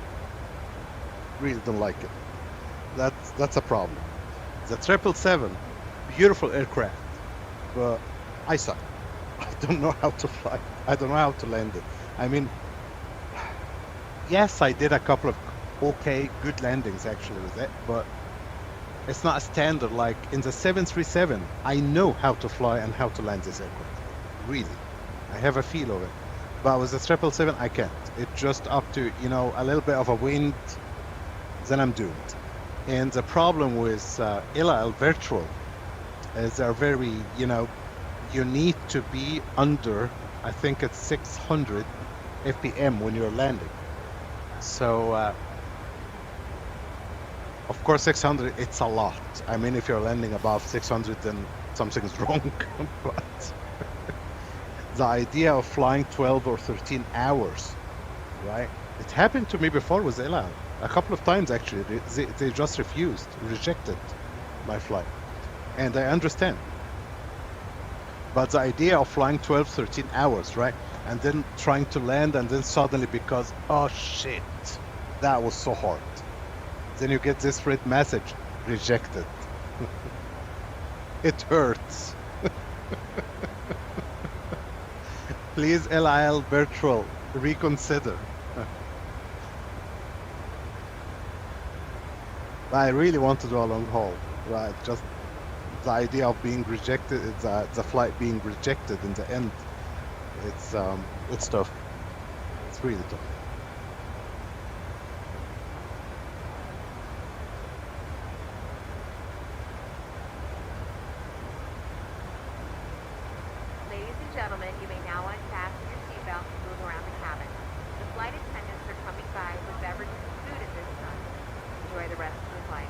really don't like it. That's a problem. The 777, beautiful aircraft, but I suck. I don't know how to fly. I don't know how to land it. I mean, yes, I did a couple of good landings actually with it, but it's not a standard like in the 737. I know how to fly and how to land this aircraft. Really, I have a feel of it. But with the 777, I can't. It's just up to a little bit of a wind, then I'm doomed. And the problem with ELAL Virtual is they're very, you need to be under, I think it's 600 FPM when you're landing. So, of course, 600, it's a lot. I mean, if you're landing above 600, then something's wrong. But the idea of flying 12 or 13 hours, right? It happened to me before with ELAL. A couple of times, actually. They just rejected my flight. And I understand. But the idea of flying 12, 13 hours, right? And then trying to land, and then suddenly because, oh shit, that was so hard. Then you get this red message, rejected. It hurts. Please, ELAL Virtual, reconsider. I really want to do a long haul, right? Just the idea of being rejected, the flight being rejected in the end, it's tough. It's really tough. Ladies and gentlemen, you may now unfasten your seatbelt and move around the cabin. The flight attendants are coming by with beverages and food at this time. Enjoy the rest of your flight.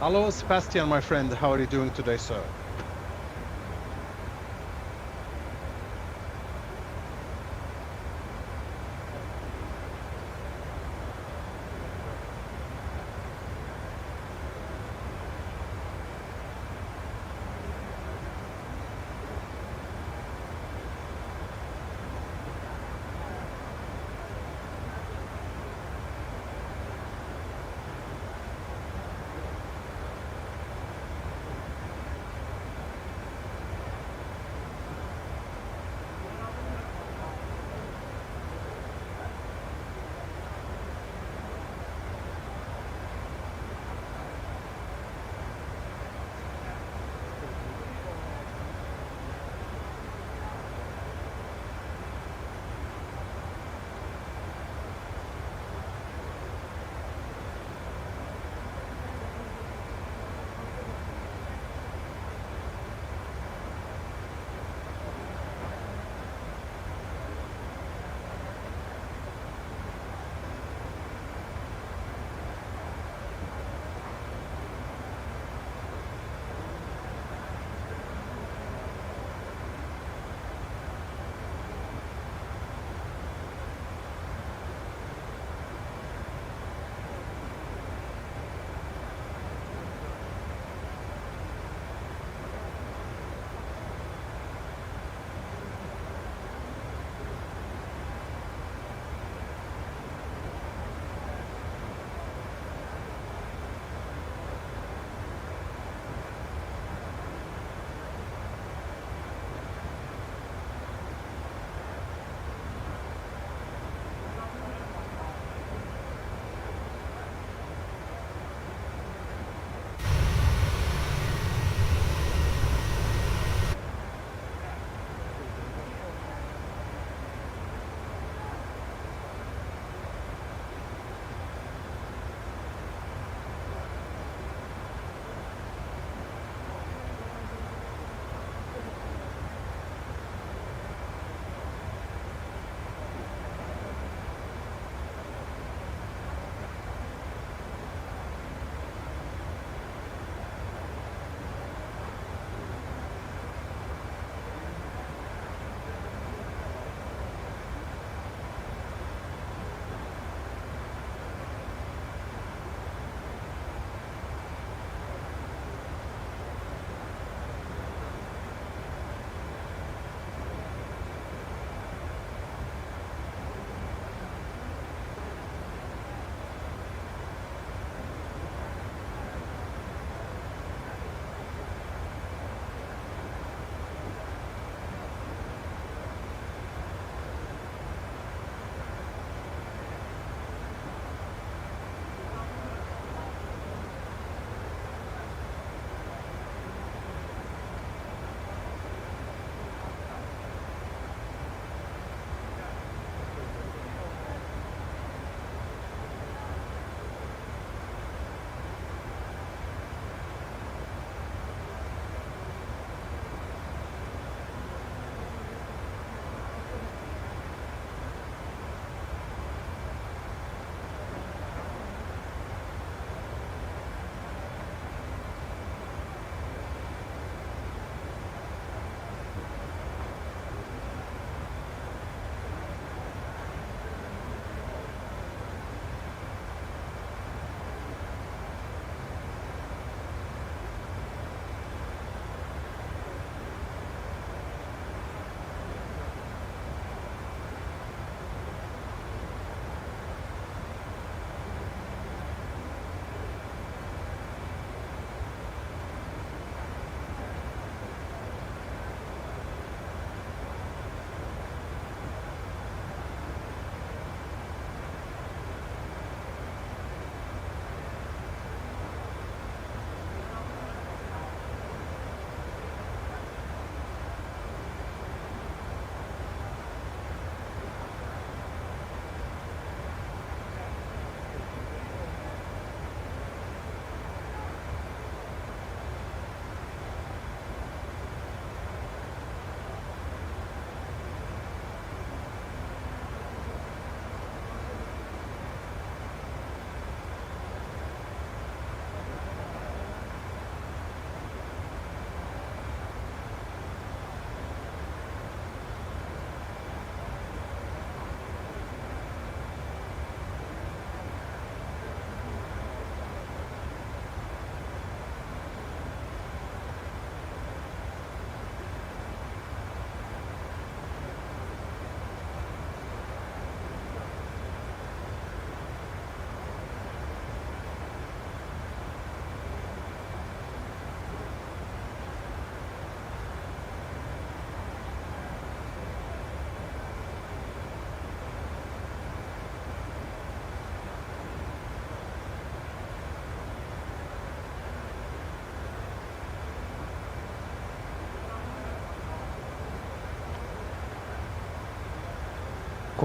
Hello, Sebastian, my friend. How are you doing today, sir?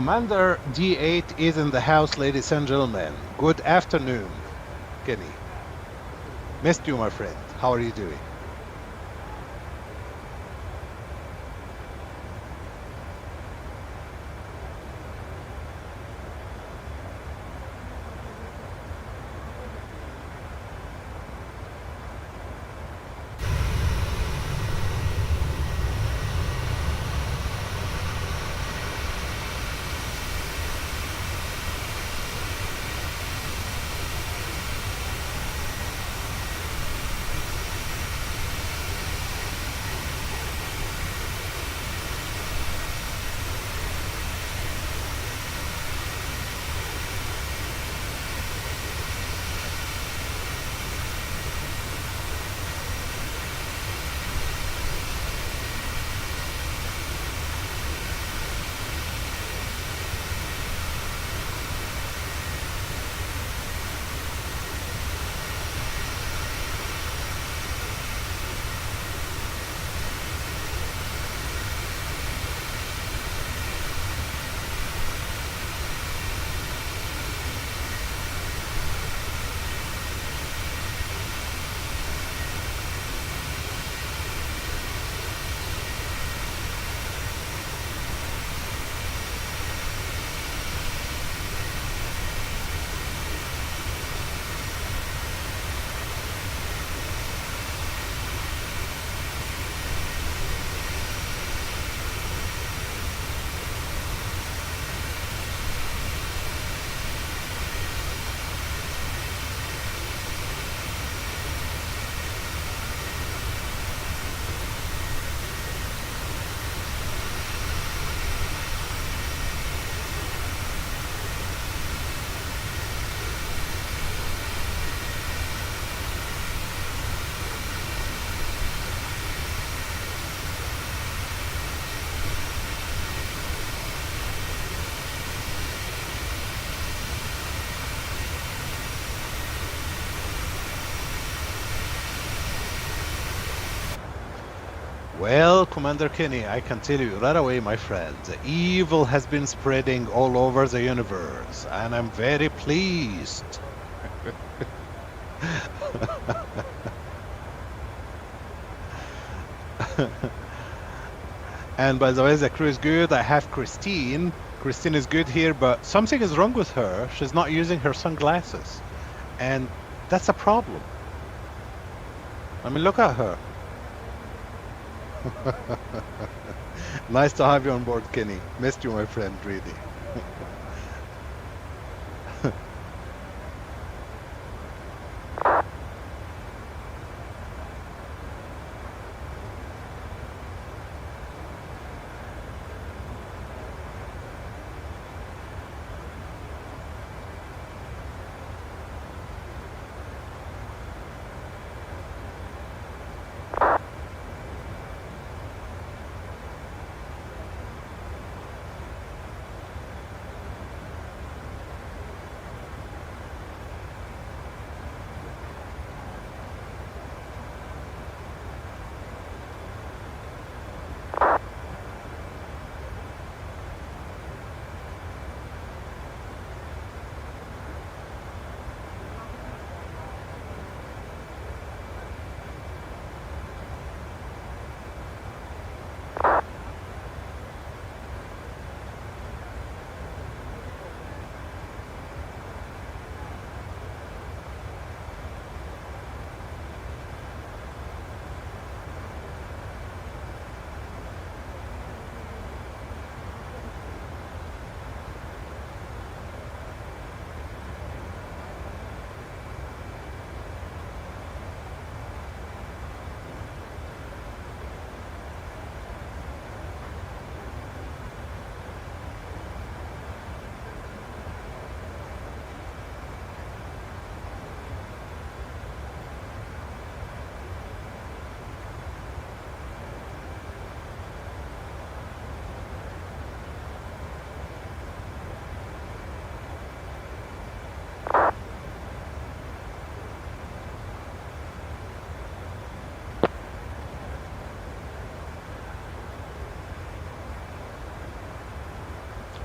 Commander D8 is in the house, ladies and gentlemen. Good afternoon, Kenny. Missed you, my friend. How are you doing? Well, Commander Kenny, I can tell you right away, my friend, the evil has been spreading all over the universe, and I'm very pleased. And by the way, the crew is good. I have Christine. Christine is good here, but something is wrong with her. She's not using her sunglasses, and that's a problem. I mean, look at her. Nice to have you on board, Kenny. Missed you, my friend, really.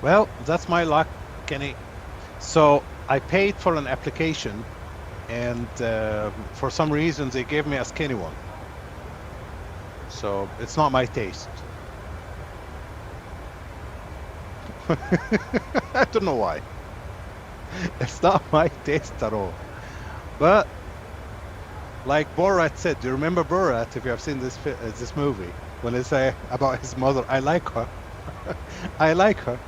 Well, that's my luck, Kenny. So I paid for an application, and for some reason they gave me a skinny one. So it's not my taste. I don't know why. It's not my taste at all. But like Borat said, do you remember Borat? If you have seen this movie, when they say about his mother, I like her. I like her.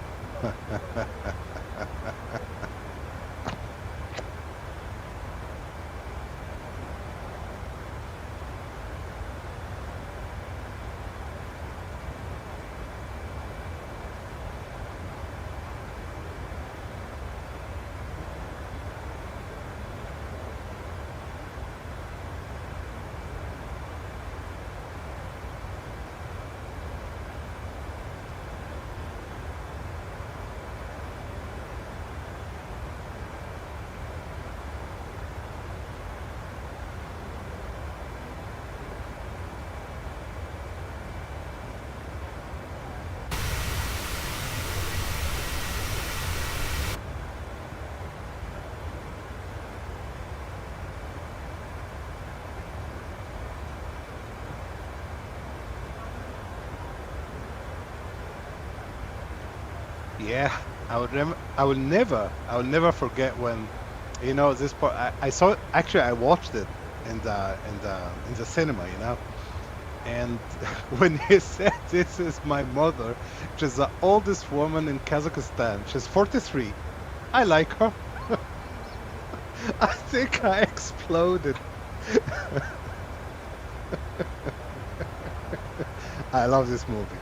Yeah, I will never forget when, you know, this part. I saw it, actually I watched it in the cinema, you know, and when he said, "This is my mother," she's the oldest woman in Kazakhstan. She's 43. I like her. I think I exploded. I love this movie.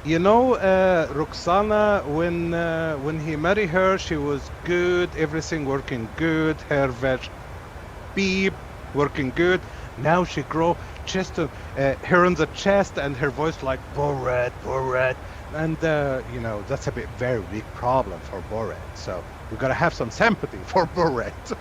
You know, Roxana, when he married her, she was good, everything working good, her veg beep working good. Now she grow just hair on the chest and her voice like Borat, Borat, and you know, that's a very big problem for Borat. So we gotta have some sympathy for Borat.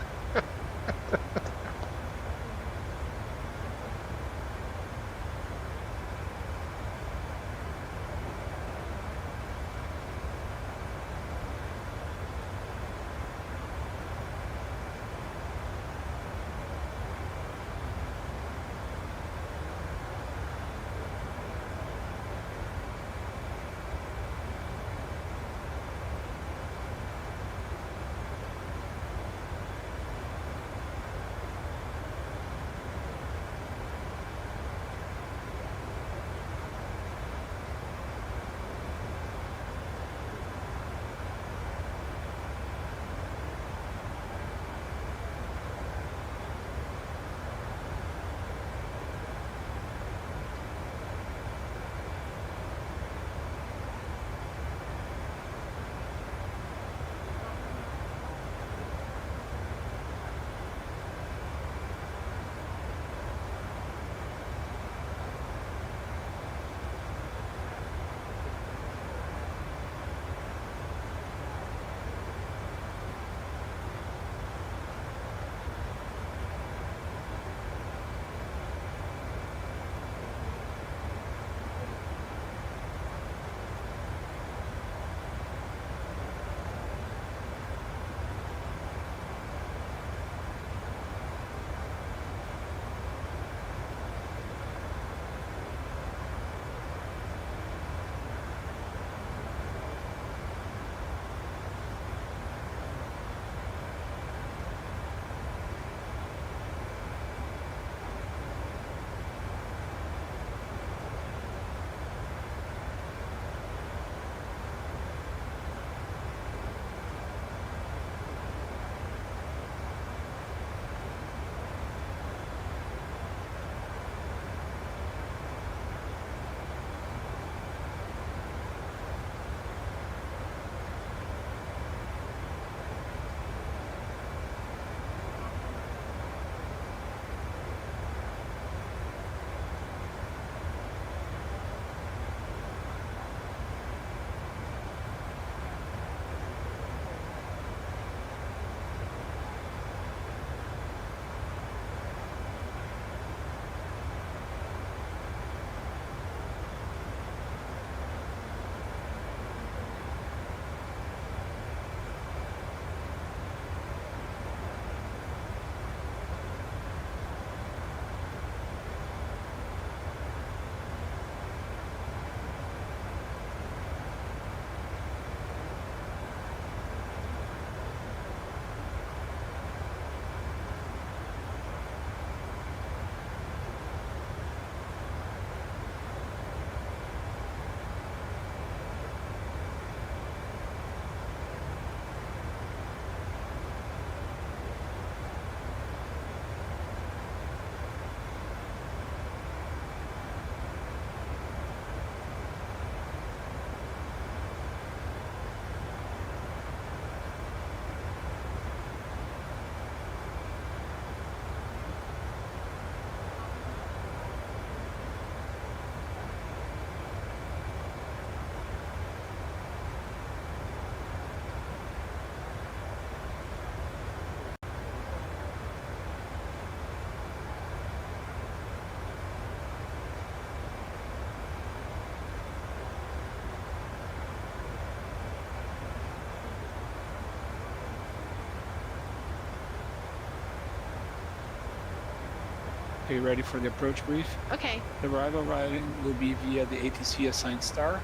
Are you ready for the approach brief? Okay. The arrival routing will be via the ATC assigned star,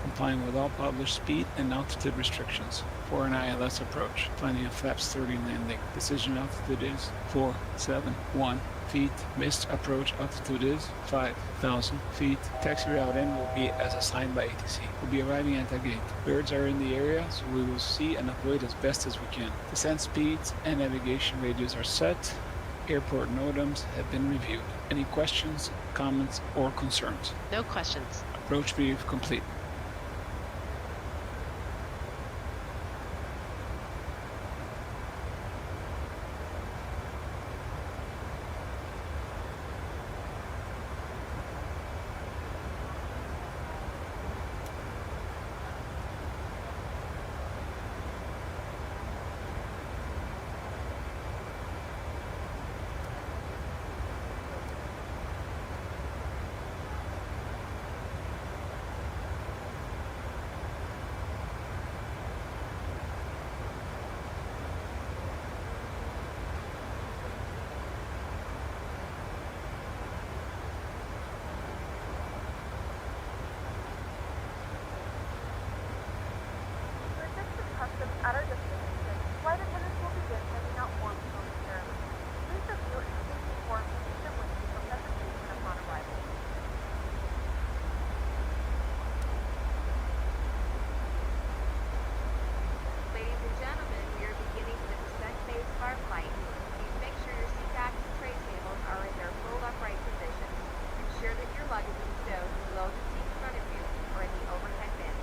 complying with all published speed and altitude restrictions for an ILS approach, planning a flaps 30 landing. Decision altitude is 471 feet. Missed approach altitude is 5,000 feet. Taxi route in will be as assigned by ATC. We'll be arriving at the gate. Birds are in the area, so we will see and avoid as best as we can. Descent speeds and navigation radius are set. Airport NOTAMs have been reviewed. Any questions, comments, or concerns? No questions. Approach brief complete. At our destination, flight attendants will begin handing out forms momentarily. Please review and complete the forms and take them with you for presentation upon arrival. Ladies and gentlemen, we are beginning the descent phase of our flight. Please make sure your seat backs and tray tables are in their full upright positions. Ensure that your luggage is stowed below the seat in front of you or in the overhead bin.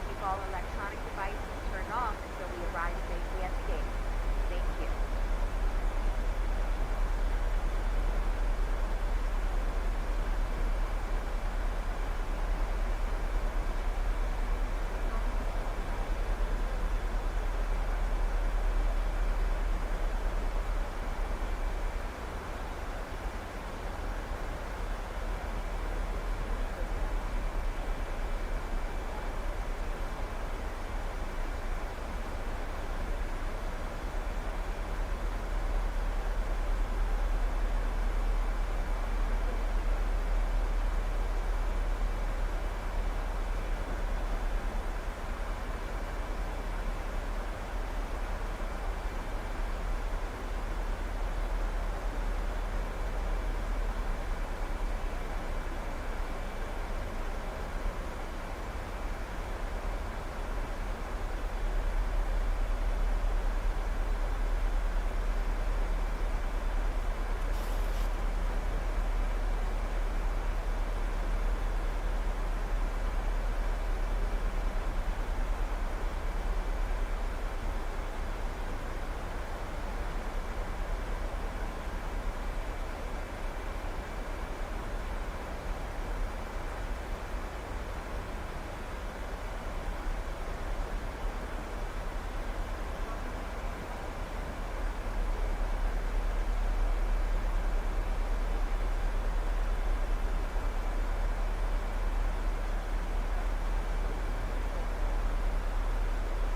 Keep all electronic devices turned off until we arrive safely at the gate. Thank you.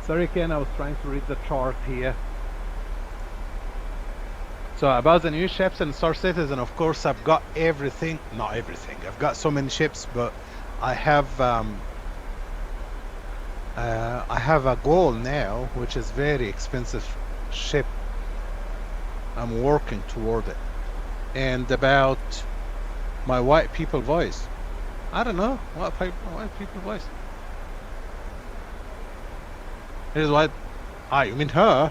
Sorry Ken, I was trying to read the chart here. So about the new ships and Star Citizen, of course I've got everything, not everything, I've got so many ships, but I have a goal now, which is very expensive ship. I'm working toward it. And about my white people voice, I don't know, what white people voice? Here's what, you mean her?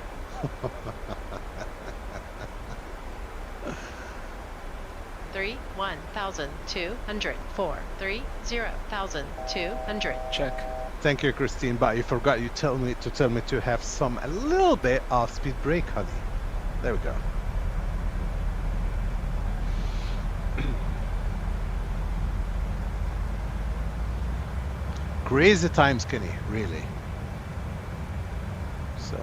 Three 1,200 4 3 0,200. Check. Thank you, Christine, but you forgot to tell me to have a little bit of speed brake, honey. There we go. Crazy times, Kenny, really. So.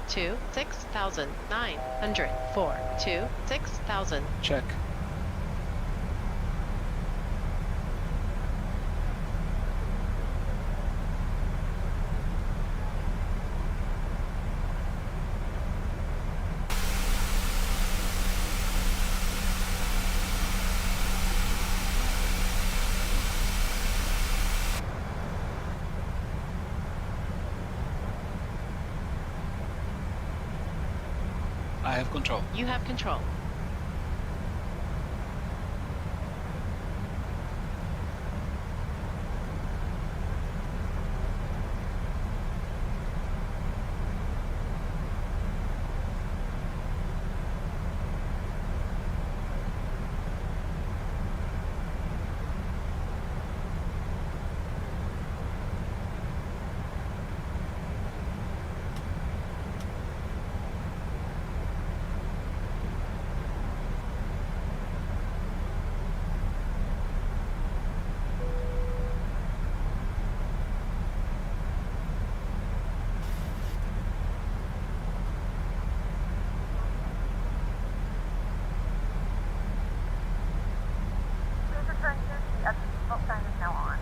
26,900. 426,000. Check. I have control. You have control. Please return to your seat as the seatbelt sign is now on.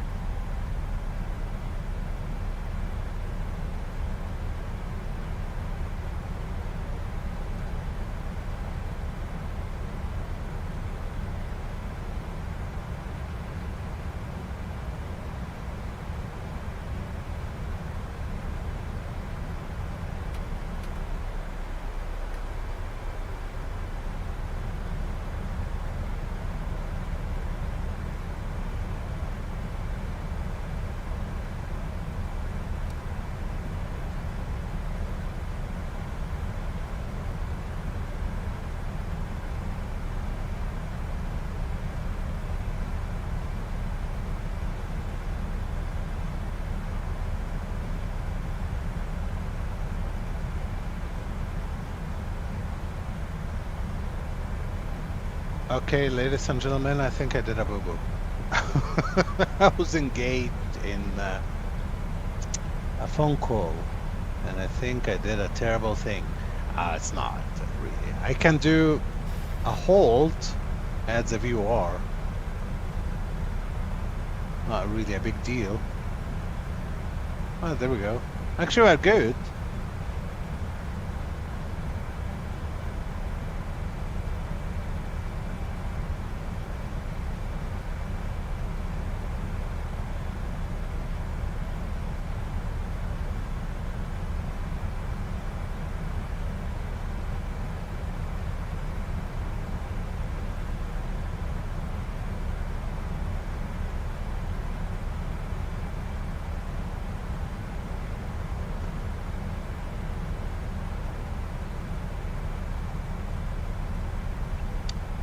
Okay, ladies and gentlemen, I think I did a boo-boo. I was engaged in a phone call, and I think I did a terrible thing. It's not really. I can do a halt as a viewer. Not really a big deal. Oh, there we go. Actually, we're good.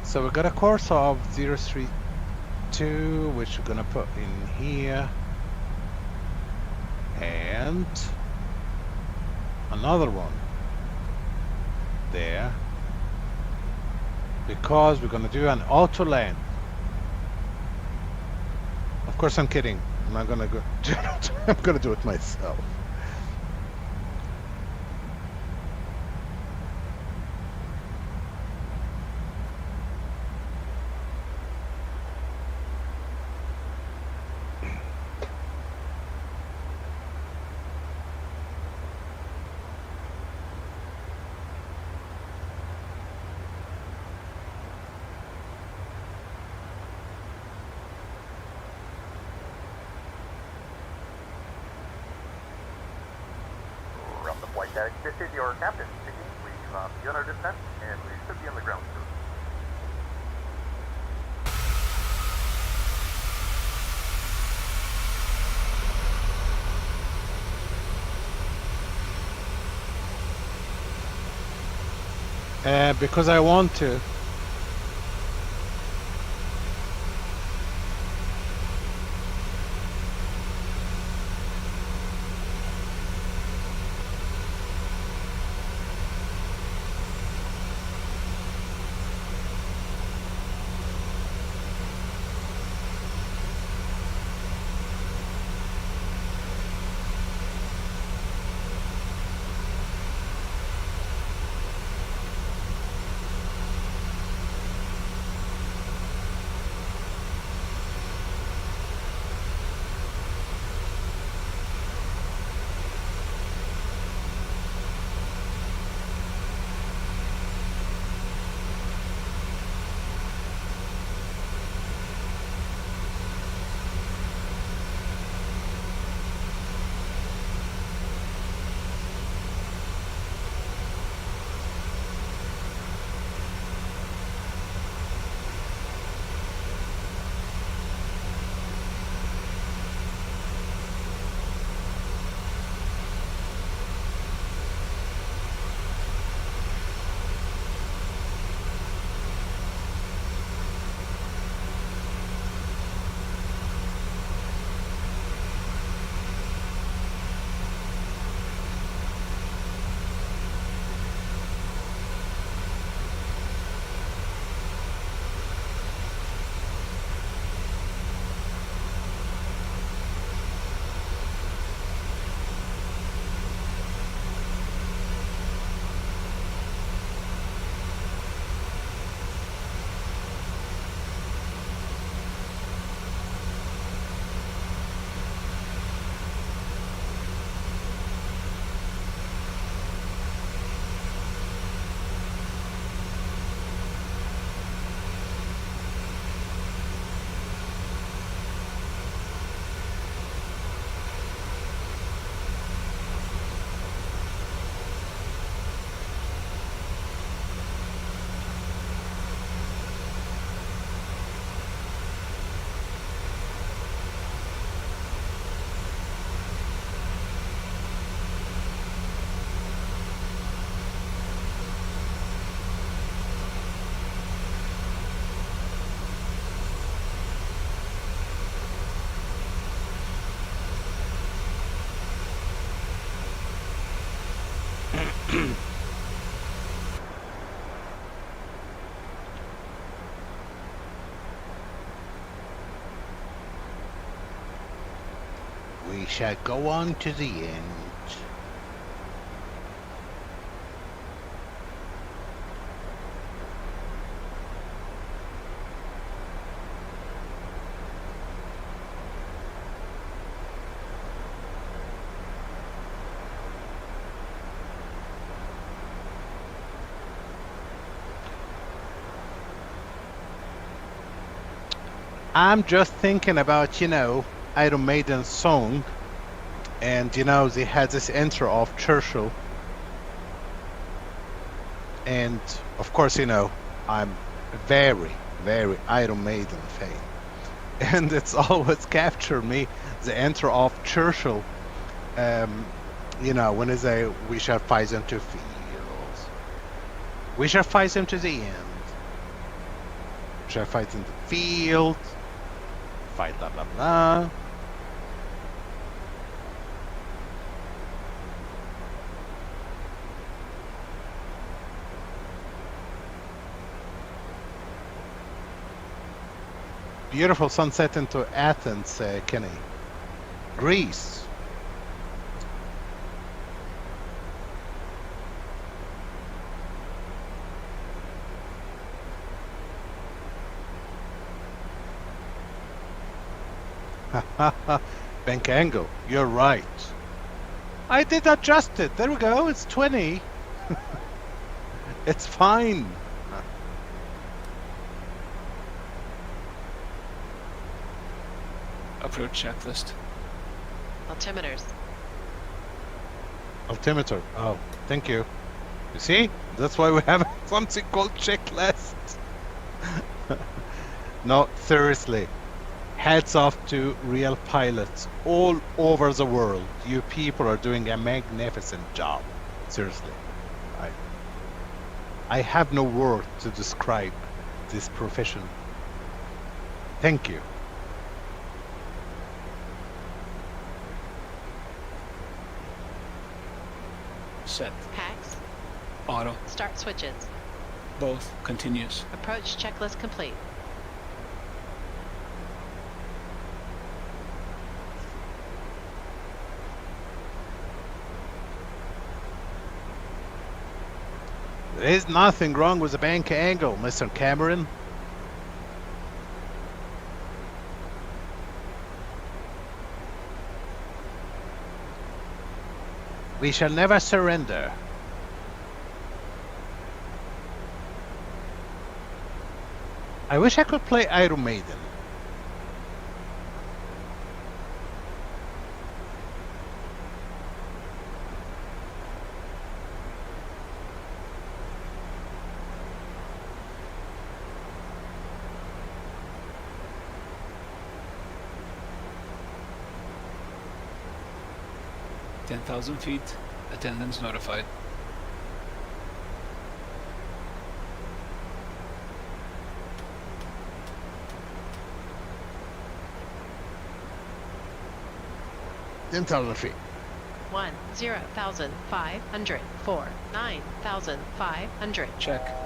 So we got a course of 032, which we're gonna put in here, and another one there, because we're gonna do an auto land. Of course, I'm kidding. I'm not gonna go. I'm gonna do it myself. This is your captain speaking. We've begun our descent, and we should be on the ground soon. Because I want to. We shall go on to the end. I'm just thinking about, you know, Iron Maiden's song, and you know, they had this intro of Churchill, and of course, you know, I'm a very, very Iron Maiden fan, and it's always captured me, the intro of Churchill, you know, when they say, we shall fight them to fields, we shall fight them to the end, we shall fight in the field, fight blah blah blah. Beautiful sunset into Athens, Kenny. Greece. Bank angle, you're right. I did adjust it. There we go. It's 20. It's fine. Approach checklist. Altimeters. Altimeter. Oh, thank you. You see? That's why we have something called checklist. No, seriously. Hats off to real pilots all over the world. You people are doing a magnificent job. Seriously. I have no word to describe this profession. Thank you. Set. PACX. Auto. Start switches. Both. Continuous. Approach checklist complete. There is nothing wrong with the bank angle, Mr. Cameron. We shall never surrender. I wish I could play Iron Maiden. $10,000 feet. Attendance notified. $10,000 feet. 10,500. 9,500. Check.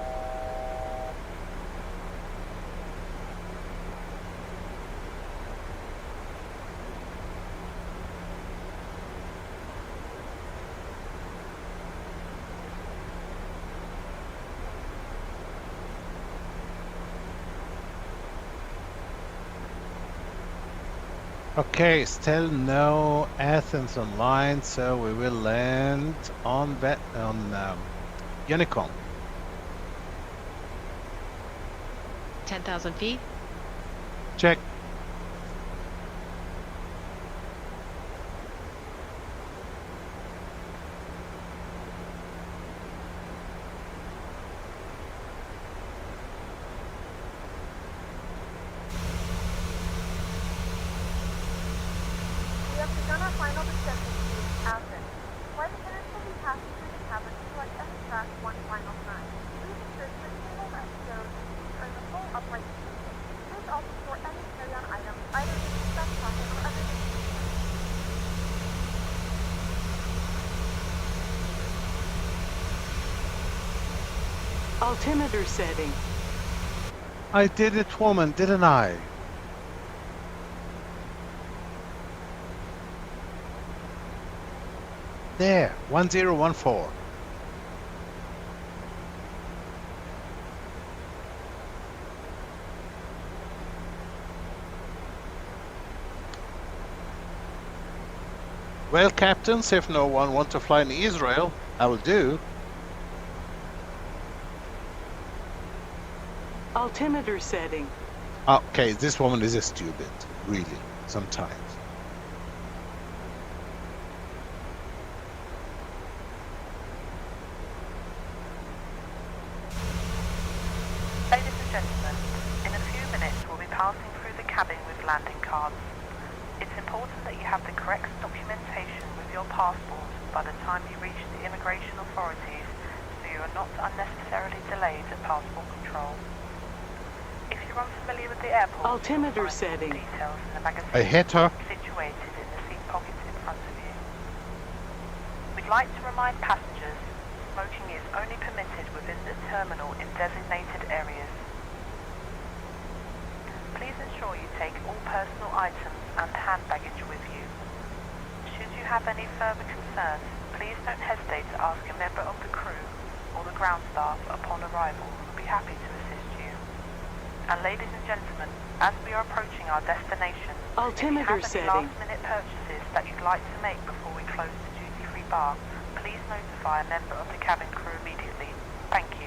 Okay, still no Athens online, so we will land on Unicom. 10,000 feet. Check. We have begun our final descent to Athens. Flight attendants will be passing through the cabin to select any track one final time. Please ensure that the table and stove seats are in the full upright position. Please also store any Altimeter setting. I did it, woman, didn't I? There, 1014. Well, captains, if no one wants to fly in Israel, I will do. Altimeter setting. Okay, this woman is stupid, really, sometimes. Ladies and gentlemen, in a few minutes we'll be passing through the cabin with landing cards. It's important that you have the correct documentation with your passport by the time you reach the immigration authorities, so you are not unnecessarily delayed at passport control. If you're unfamiliar with the airport, Altimeter you'll find setting. details in the magazine I hit her. situated in the seat pockets in front of you. We'd like to remind passengers smoking is only permitted within the terminal in designated areas. Please ensure you take all personal items and hand baggage with you. Should you have any further concerns, please don't hesitate to ask a member of the crew or the ground staff upon arrival, who will be happy to assist you. And ladies and gentlemen, as we are approaching our destination, Altimeter if you setting. have any last-minute purchases that you'd like to make before we close the duty-free bar, please notify a member of the cabin crew immediately. Thank you.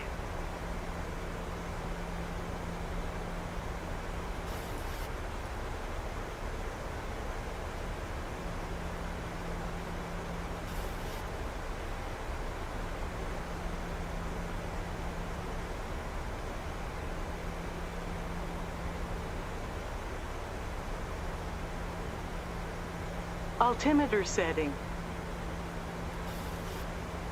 Altimeter setting.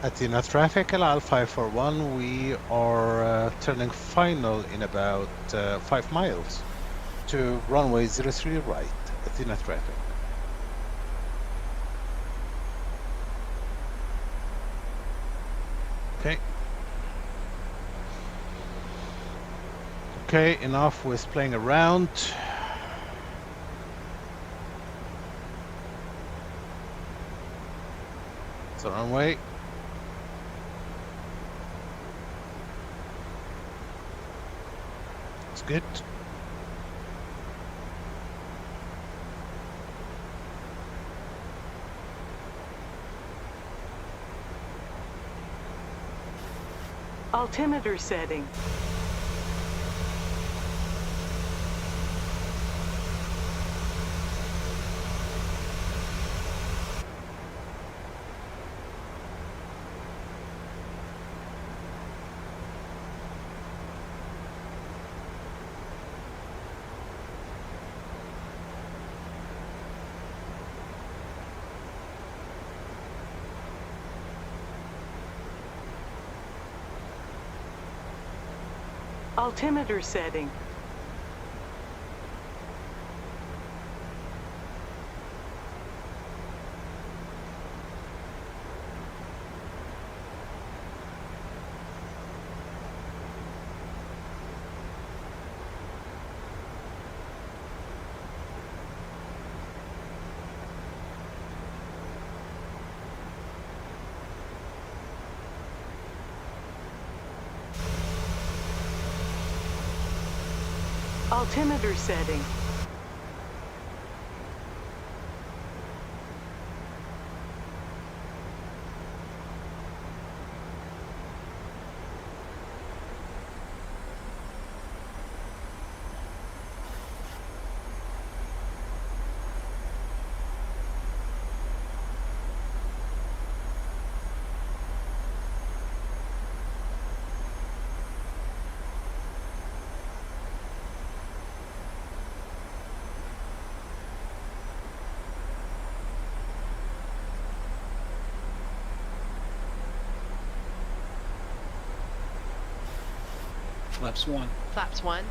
Athena traffic, ELAL 541, we are turning final in about 5 miles to runway 03 right, Athena traffic. Okay. Okay, enough with playing around. It's the runway. It's good. Altimeter setting. Altimeter setting. Altimeter setting. Flaps 1. Flaps 1.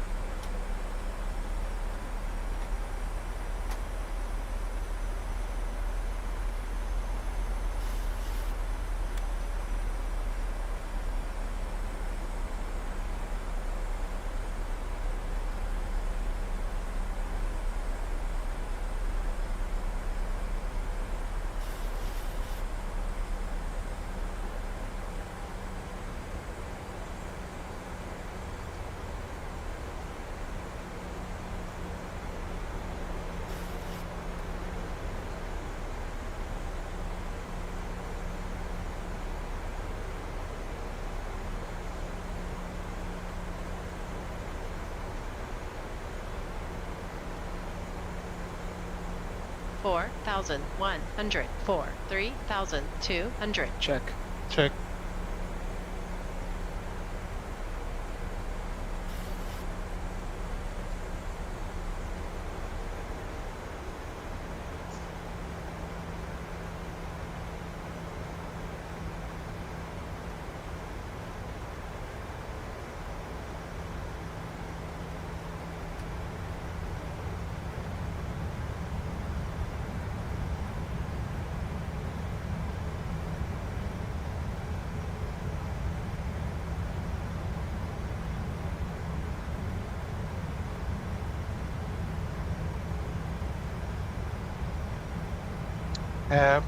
4,100. 3,200. Check. Check.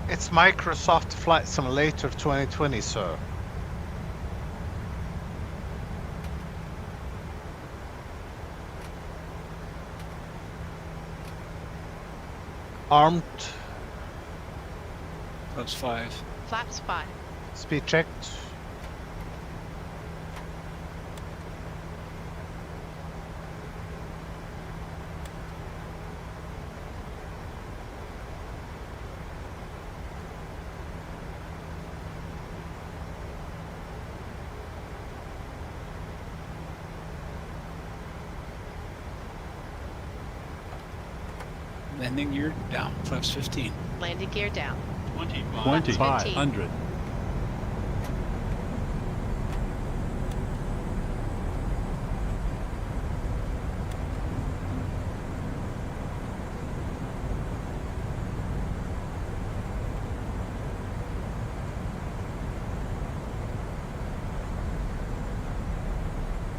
It's Microsoft Flight Simulator 2020, sir. Armed. Flaps 5. Flaps 5. Speed checked. Landing gear down. Flaps 15. Landing gear down. 2,500.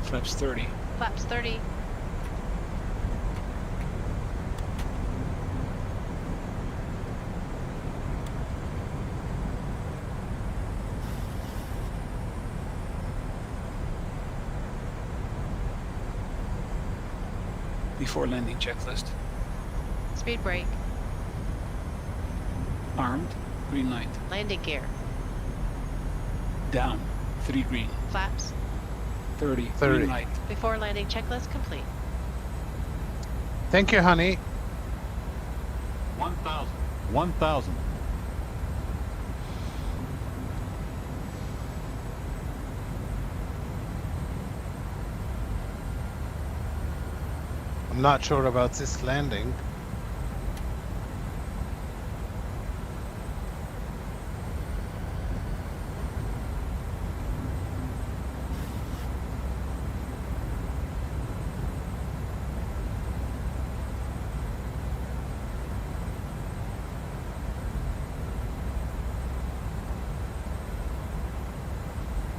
Flaps 30. Flaps 30. Before landing checklist. Speed brake. Armed. Green light. Landing gear. Down. 3 green. Flaps. 30. 30. Green light. Before landing checklist complete. Thank you, honey. 1,000. 1,000. I'm not sure about this landing.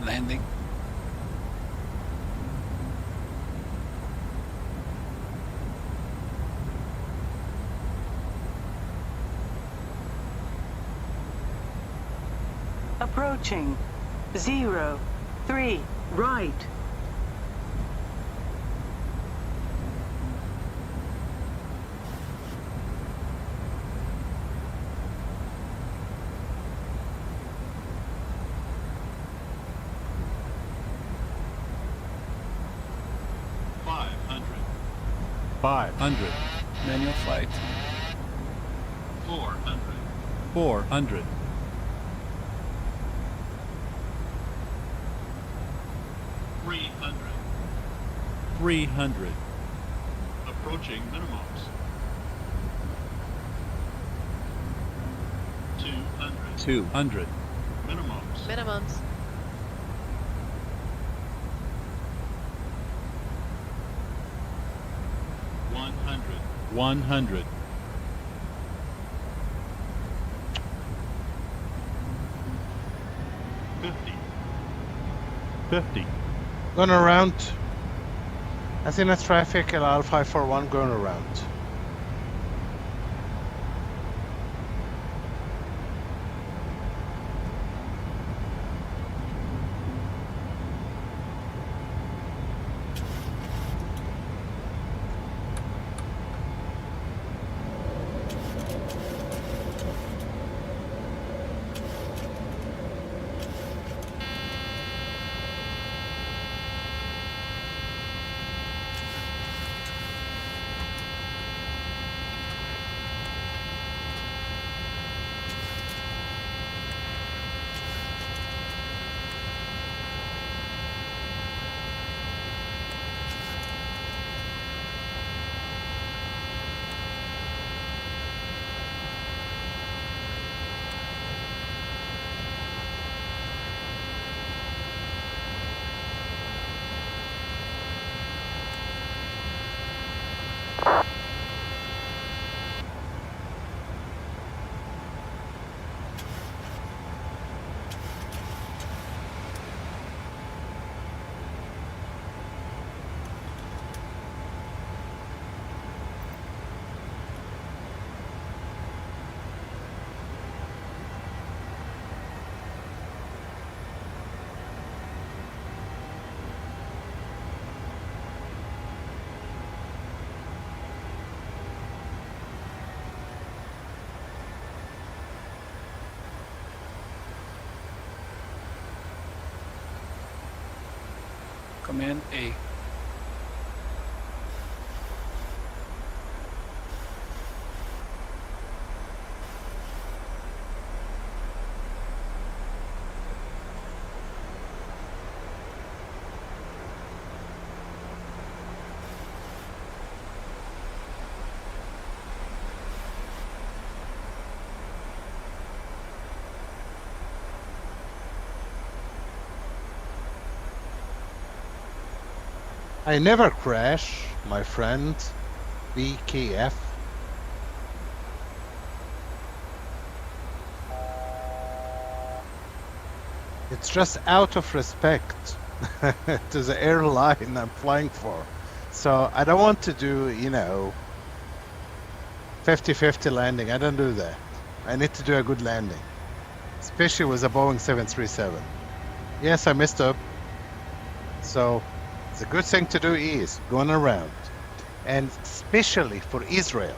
Landing. Approaching. 0, 3, right. Five hundred. Manual flight. 400. 400. 300. 300. Approaching minimums. 200. 200. Minimums. Minimums. 100. 100. 50. 50. Going around. I think that's traffic ELAL 541 going around. Command A. I never crash, my friend. BKF. It's just out of respect to the airline I'm flying for. So I don't want to do, you know, 50-50 landing. I don't do that. I need to do a good landing, especially with a Boeing 737. Yes, I messed up. So the good thing to do is going around, and especially for Israel,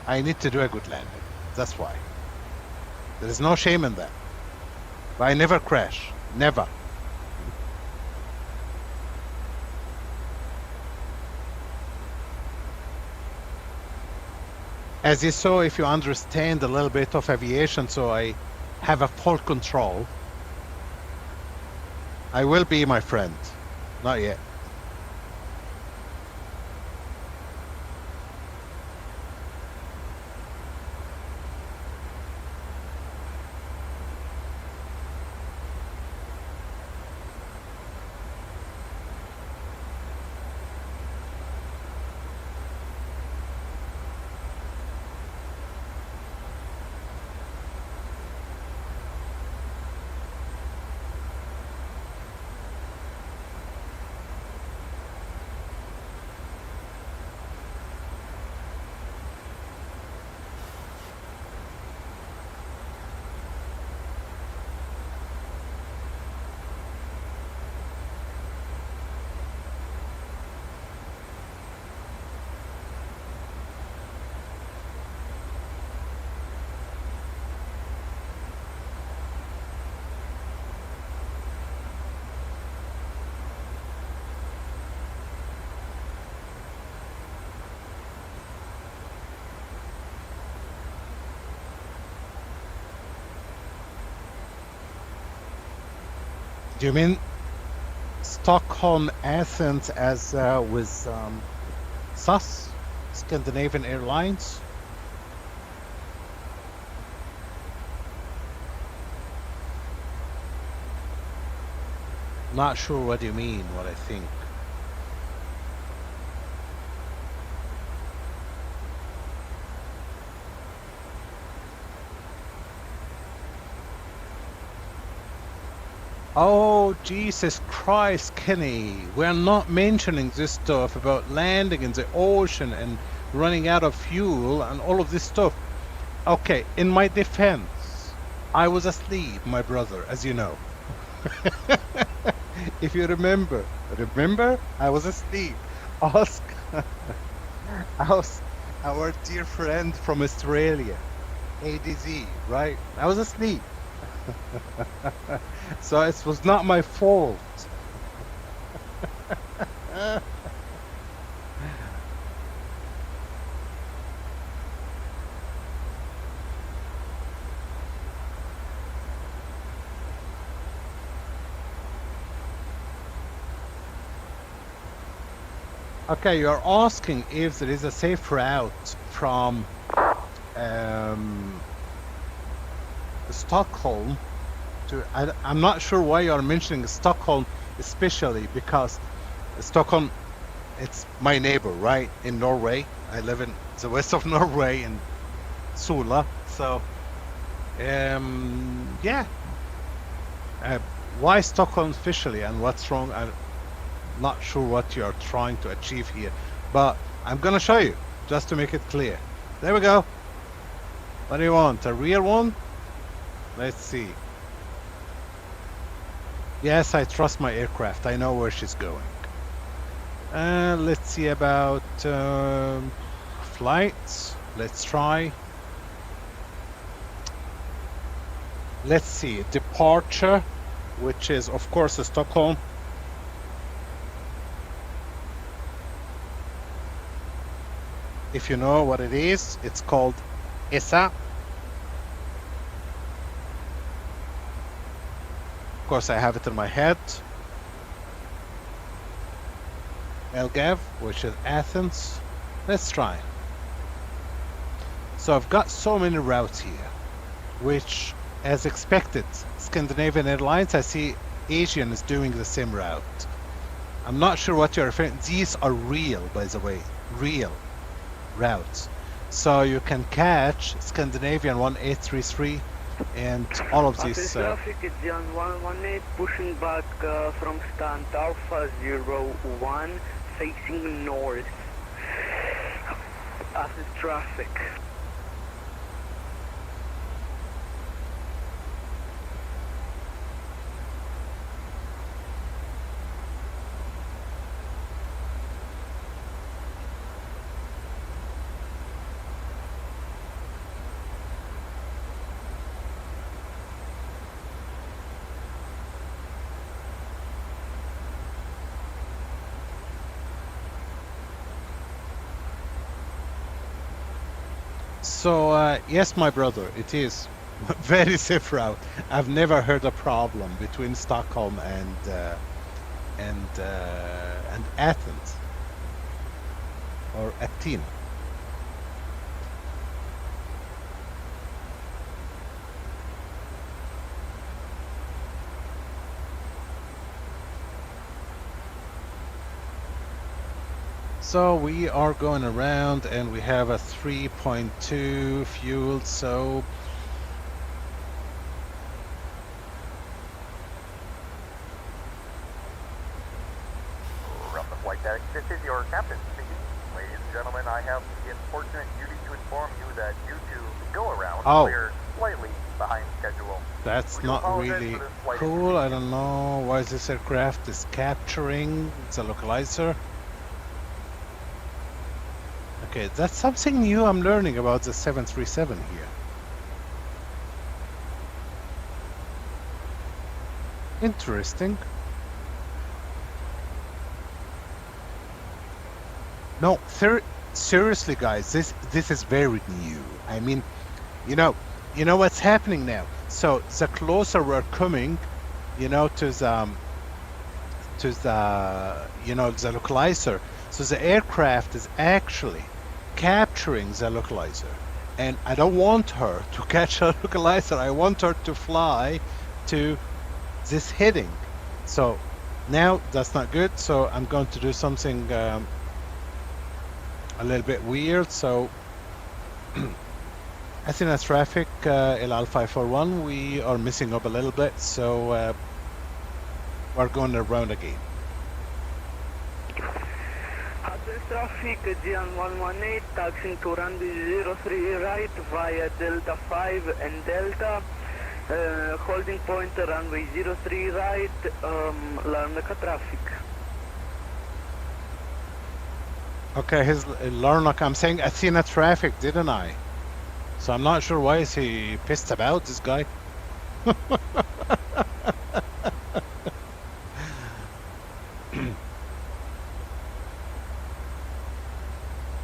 I need to do a good landing. That's why. There is no shame in that. But I never crash. Never. As you saw, if you understand a little bit of aviation, so I have a full control. I will be, my friend. Not yet. Do you mean Stockholm, Athens as with SUS, Scandinavian Airlines? Not sure what you mean, what I think. Oh, Jesus Christ, Kenny. We're not mentioning this stuff about landing in the ocean and running out of fuel and all of this stuff. Okay, in my defense, I was asleep, my brother, as you know. If you remember, I was asleep. Ask our dear friend from Australia, ADZ, right? I was asleep. So it was not my fault. Okay, you are asking if there is a safe route from Stockholm to, I'm not sure why you are mentioning Stockholm especially, because Stockholm, it's my neighbor, right, in Norway. I live in the west of Norway in Sula. So yeah, why Stockholm especially and what's wrong? I'm not sure what you are trying to achieve here, but I'm gonna show you just to make it clear. There we go. What do you want, a real one? Let's see. Yes, I trust my aircraft. I know where she's going. Let's see about flights. Let's try. Let's see, departure, which is of course Stockholm. If you know what it is, it's called ESA. Of course, I have it in my head. Elgav, which is Athens. Let's try. So I've got so many routes here, which, as expected, Scandinavian Airlines, I see Asian is doing the same route. I'm not sure what you're referring. These are real, by the way, real routes. So you can catch Scandinavian 1833 and all of these. Traffic is on 118 pushing back from stand Alpha 01 facing north. ASUS traffic. So yes, my brother, it is very safe route. I've never heard a problem between Stockholm and Athens or AKINA. So we are going around and we have a 3.2 fuel, so From the flight deck, this is your captain speaking. Ladies and gentlemen, I have the unfortunate duty to inform you that due to the go-around, we're slightly behind schedule. That's not really cool. I don't know why this aircraft is capturing the localizer. Okay, that's something new I'm learning about the 737 here. Interesting. No, seriously, guys, this is very new. I mean, you know what's happening now. So the closer we're coming, to the the localizer. So the aircraft is actually capturing the localizer, and I don't want her to catch a localizer. I want her to fly to this heading. So now that's not good. So I'm going to do something a little bit weird. So Athena traffic, ELAL 541, we are missing up a little bit. So we're going around again. Traffic, Gian 118, taxiing to runway 03 right via Delta 5 and Delta. Holding point runway 03 right, Larnaca traffic. Okay, his Larnaca, I'm saying Athena traffic, didn't I? So I'm not sure why is he pissed about, this guy.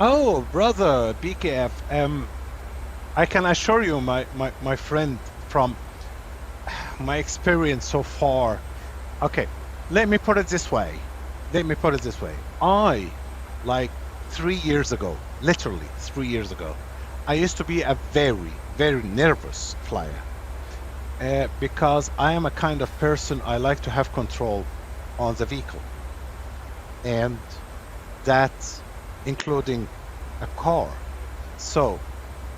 Oh, brother, BKF, I can assure you, my friend, from my experience so far. Okay, let me put it this way. I, like 3 years ago, literally 3 years ago, I used to be a very, very nervous flyer. Because I am a kind of person, I like to have control on the vehicle. And that's including a car. So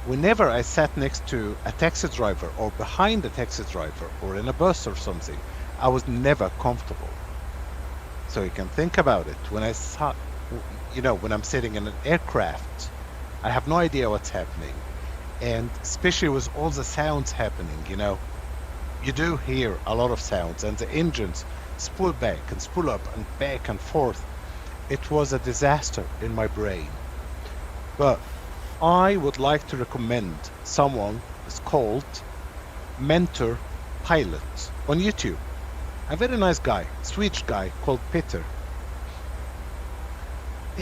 whenever I sat next to a taxi driver or behind a taxi driver or in a bus or something, I was never comfortable. So you can think about it. When I saw, when I'm sitting in an aircraft, I have no idea what's happening. And especially with all the sounds happening, you do hear a lot of sounds, and the engines spool back and spool up and back and forth. It was a disaster in my brain. But I would like to recommend someone is called Mentor Pilot on YouTube. A very nice guy, Swedish guy called Peter.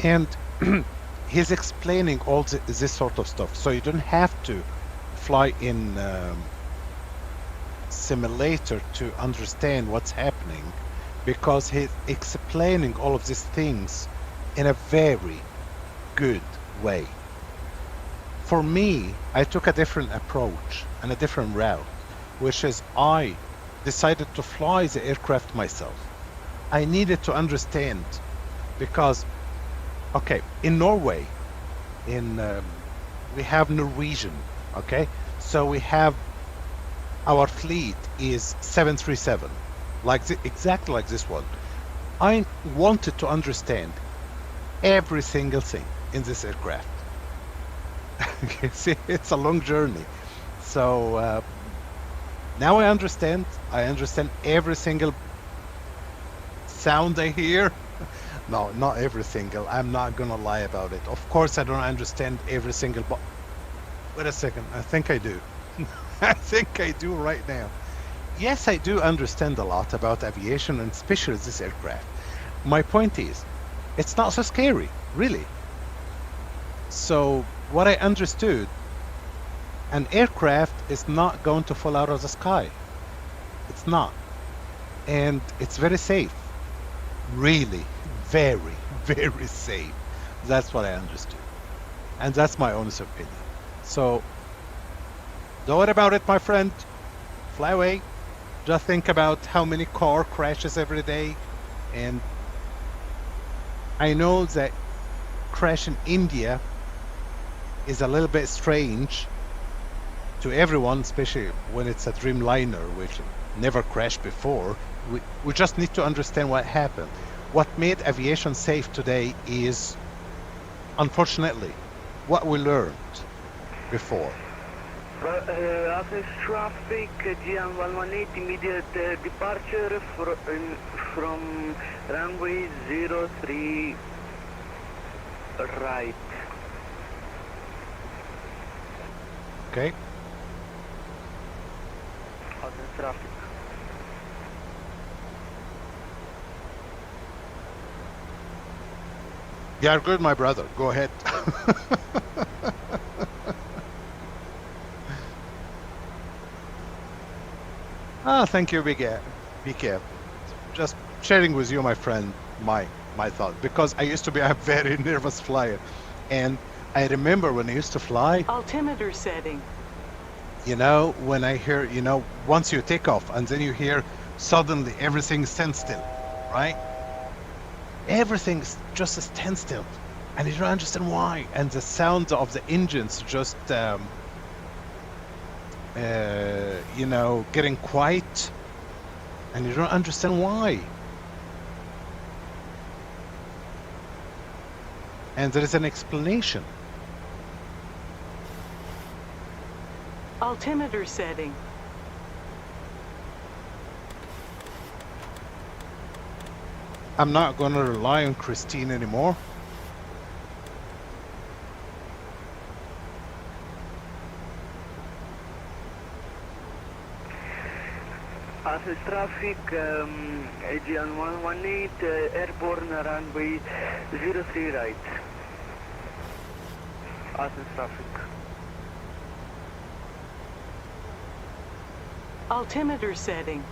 And he's explaining all this sort of stuff, so you don't have to fly in simulator to understand what's happening, because he's explaining all of these things in a very good way. For me, I took a different approach and a different route, which is I decided to fly the aircraft myself. I needed to understand, because okay, in Norway, we have Norwegian, okay? So we have, our fleet is 737, exactly like this one. I wanted to understand every single thing in this aircraft. See, it's a long journey. So now I understand every single sound I hear. No, not every single. I'm not gonna lie about it. Of course, I don't understand every single. Wait a second. I think I do. I think I do right now. Yes, I do understand a lot about aviation, and especially this aircraft. My point is, it's not so scary, really. So what I understood, an aircraft is not going to fall out of the sky. It's not. And it's very safe. Really, very, very safe. That's what I understood. And that's my honest opinion. So don't worry about it, my friend. Fly away. Just think about how many car crashes every day. And I know that crash in India is a little bit strange to everyone, especially when it's a Dreamliner, which never crashed before. We just need to understand what happened. What made aviation safe today is, unfortunately, what we learned before. Office traffic, GM118, immediate departure from runway 03 right. Okay. Office traffic. You are good, my brother. Go ahead. Thank you, BK. Just sharing with you, my friend, my thought, because I used to be a very nervous flyer, and I remember when I used to fly. Altimeter setting. You know, when I hear, once you take off, and then you hear suddenly everything stands still, right? Everything just stands still, and you don't understand why. And the sound of the engines just, getting quiet, and you don't understand why. And there is an explanation. Altimeter setting. I'm not going to rely on Christine anymore. Office traffic, AGN 118, airborne runway 03 right. Office traffic. Altimeter setting.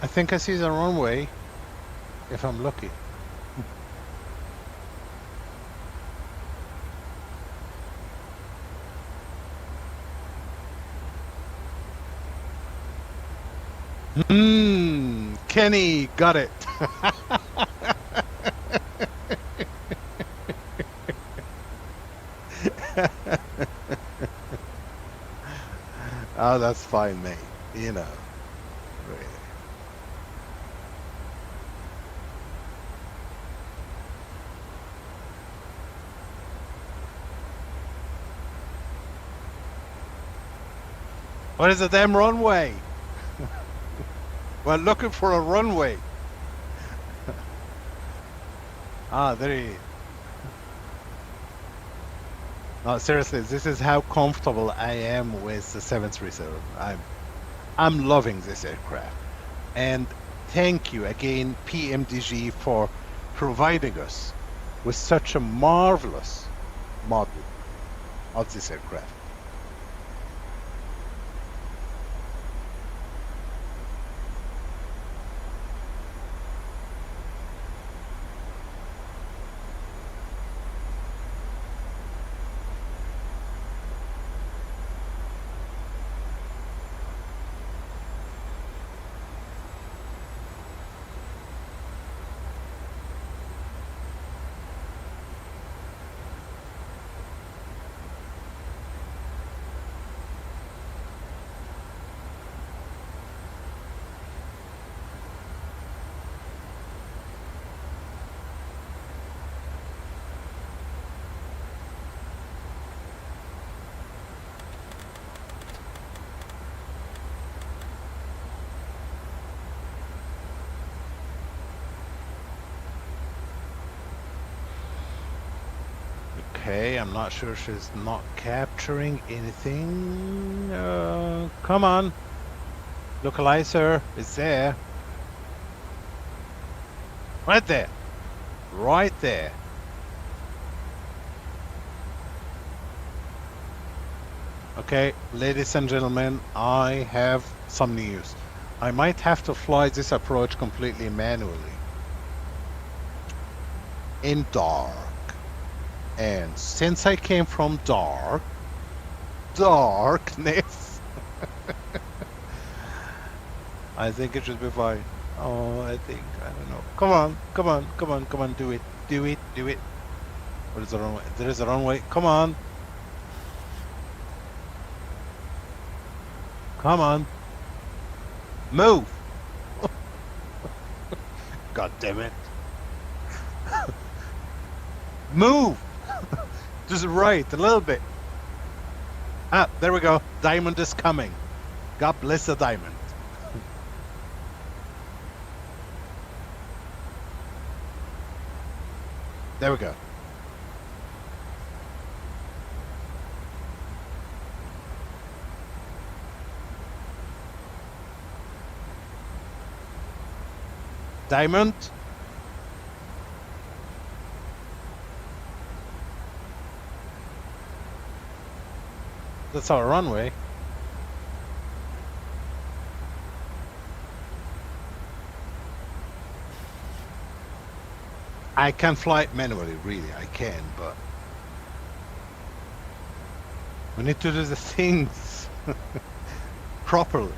I think I see the runway, if I'm lucky. Kenny got it. Oh, that's fine, mate. You know, really. What is the damn runway? We're looking for a runway. Ah, there he is. No, seriously, this is how comfortable I am with the 737. I'm loving this aircraft. And thank you again, PMDG, for providing us with such a marvelous model of this aircraft. Okay, I'm not sure she's not capturing anything. Come on. Localizer is there. Right there. Right there. Okay, ladies and gentlemen, I have some news. I might have to fly this approach completely manually. In dark. And since I came from darkness, I think it should be fine. Oh, I don't know. Come on, do it. What is the runway? There is a runway. Come on. Move. God damn it. Move. Just right, a little bit. Ah, there we go. Diamond is coming. God bless the diamond. There we go. Diamond. That's our runway. I can fly it manually, really, I can, but we need to do the things properly.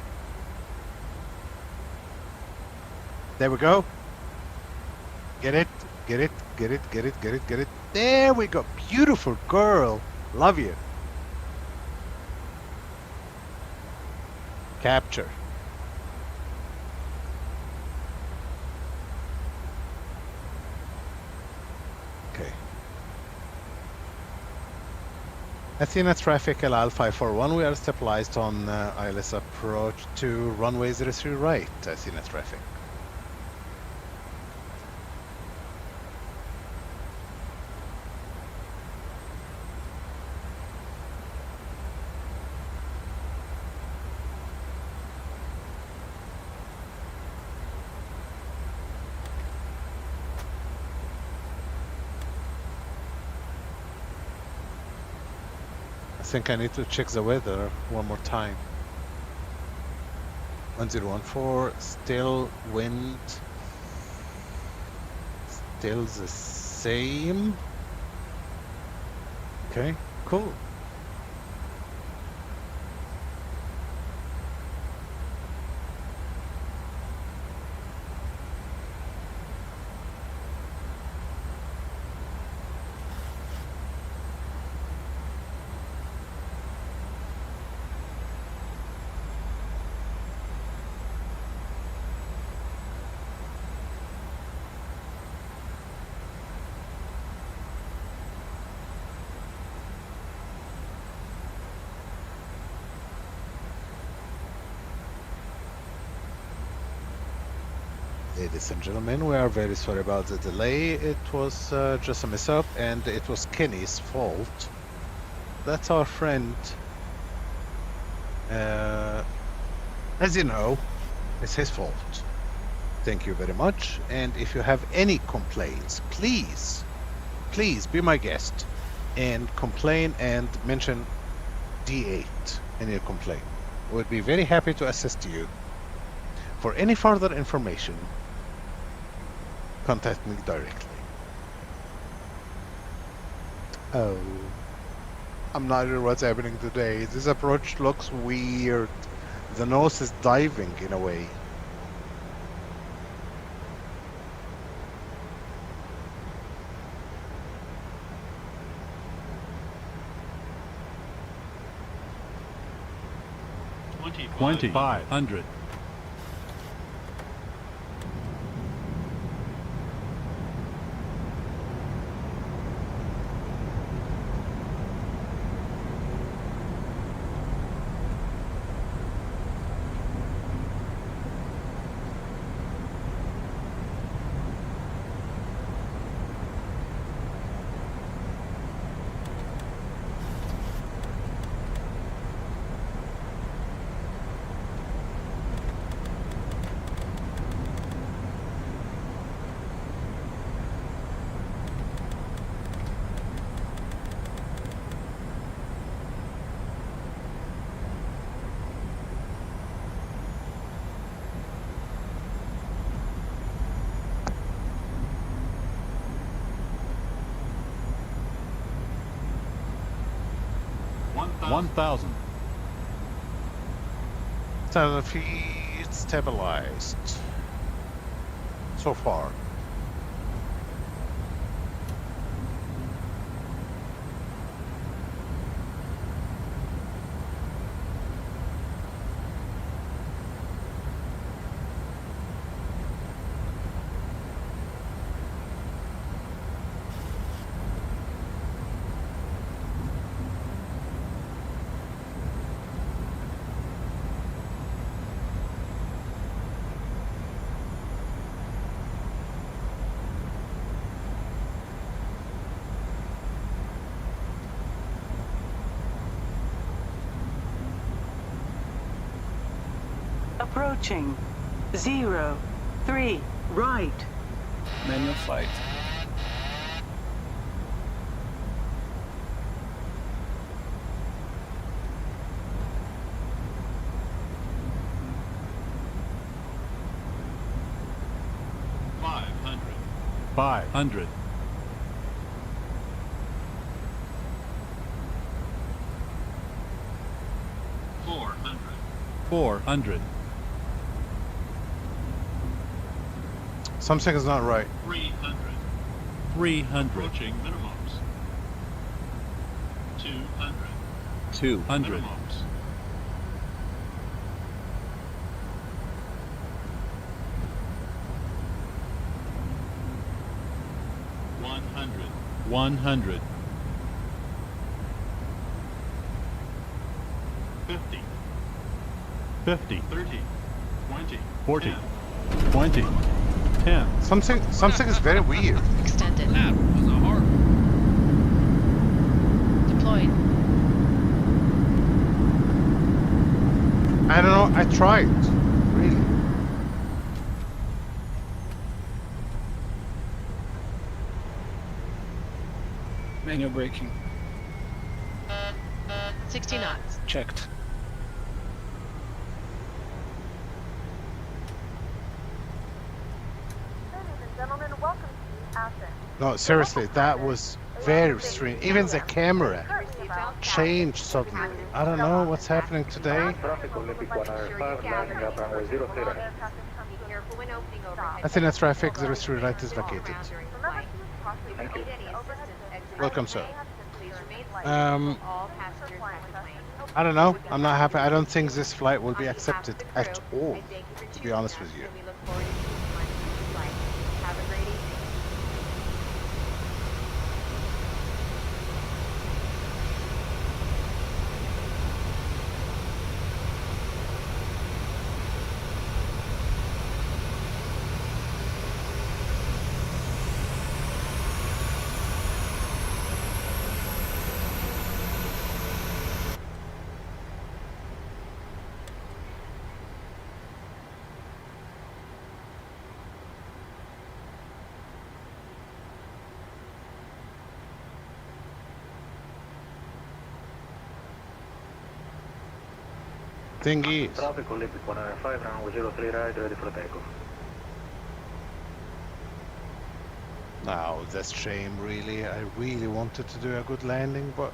There we go. Get it. There we go. Beautiful girl. Love you. Capture. Okay. Athena traffic ELAL 541. We are stabilized on ILS approach to runway 03 right. Athena traffic. I think I need to check the weather one more time. 1014, still wind, still the same. Okay, cool. Ladies and gentlemen, we are very sorry about the delay. It was just a mess up, and it was Kenny's fault. That's our friend. As you know, it's his fault. Thank you very much. And if you have any complaints, please be my guest and complain and mention D8 in your complaint. We'd be very happy to assist you. For any further information, contact me directly. Oh, I'm not sure what's happening today. This approach looks weird. The nose is diving in a way. $2,500. $1,000. Tel Aviv stabilized so far. Approaching 03 right. Manual flight. $500. $400. Something is not right. 300. 300. Approaching minimums. 200. 200. Minimums. 100. 100. 50. 50. 30. 20. 40. 10. 20. 10. Something is very weird. Extended. That was a horror. Deployed. I don't know. I tried. Really. Manual braking. 60 knots. Checked. Ladies and gentlemen, welcome to Athens. No, seriously, that was very strange. Even the camera changed suddenly. I don't know what's happening today. Traffic Olympic 105, landing at runway 00. Be careful when opening overhead. Athena traffic 03 right is vacated. Thank you. Welcome, sir. Please remain silent. Um, All passengers on the plane. I don't know. I'm not happy. I don't think this flight will be accepted at all, I thank you for to be honest with you. and we look forward to seeing you on future flights. Have a great evening. thingies. Traffic Olympic 105, runway 03 right, ready for takeoff. No, that's shame, really. I really wanted to do a good landing, but...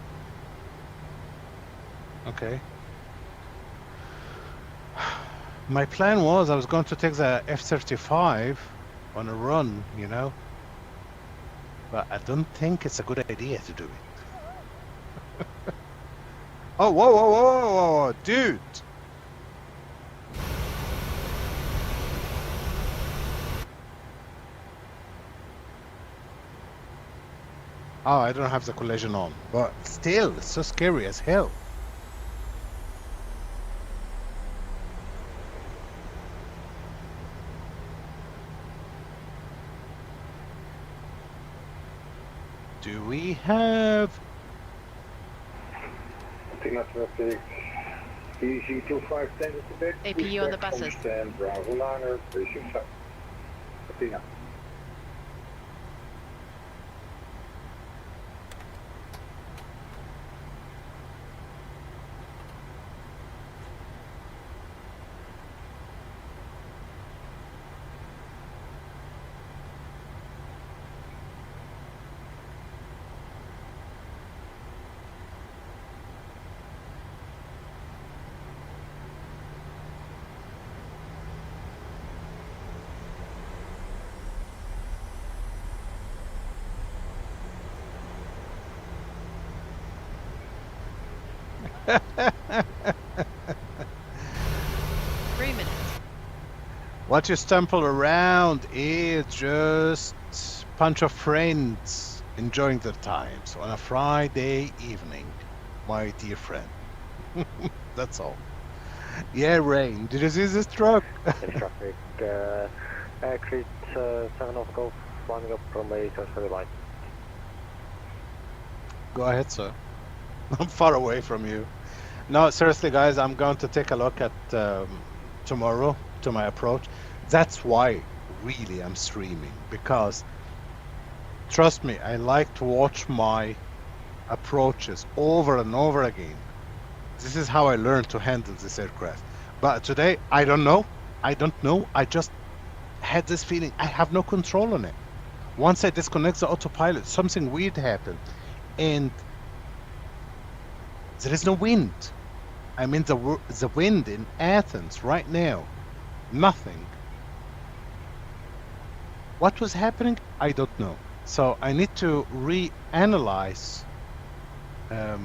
Okay. My plan was I was going to take the F-35 on a run, you know? But I don't think it's a good idea to do it. Oh, whoa, whoa, whoa, whoa, whoa, dude! Oh, I don't have the collision on, but still, it's so scary as hell. Do we have... APU on the buses. What you stumble around is just bunch of friends enjoying their times on a Friday evening, my dear friend. That's all. Yeah, Rain, did you see this truck? Traffic, Creed 7 off Golf, lining up from a transfer line. Go ahead, sir. I'm far away from you. No, seriously, guys, I'm going to take a look at tomorrow to my approach. That's why really I'm streaming, because trust me, I like to watch my approaches over and over again. This is how I learned to handle this aircraft. But today, I don't know. I just had this feeling I have no control on it. Once I disconnect the autopilot, something weird happened, and there is no wind. I mean, the wind in Athens right now, nothing. What was happening? I don't know. So I need to reanalyze. I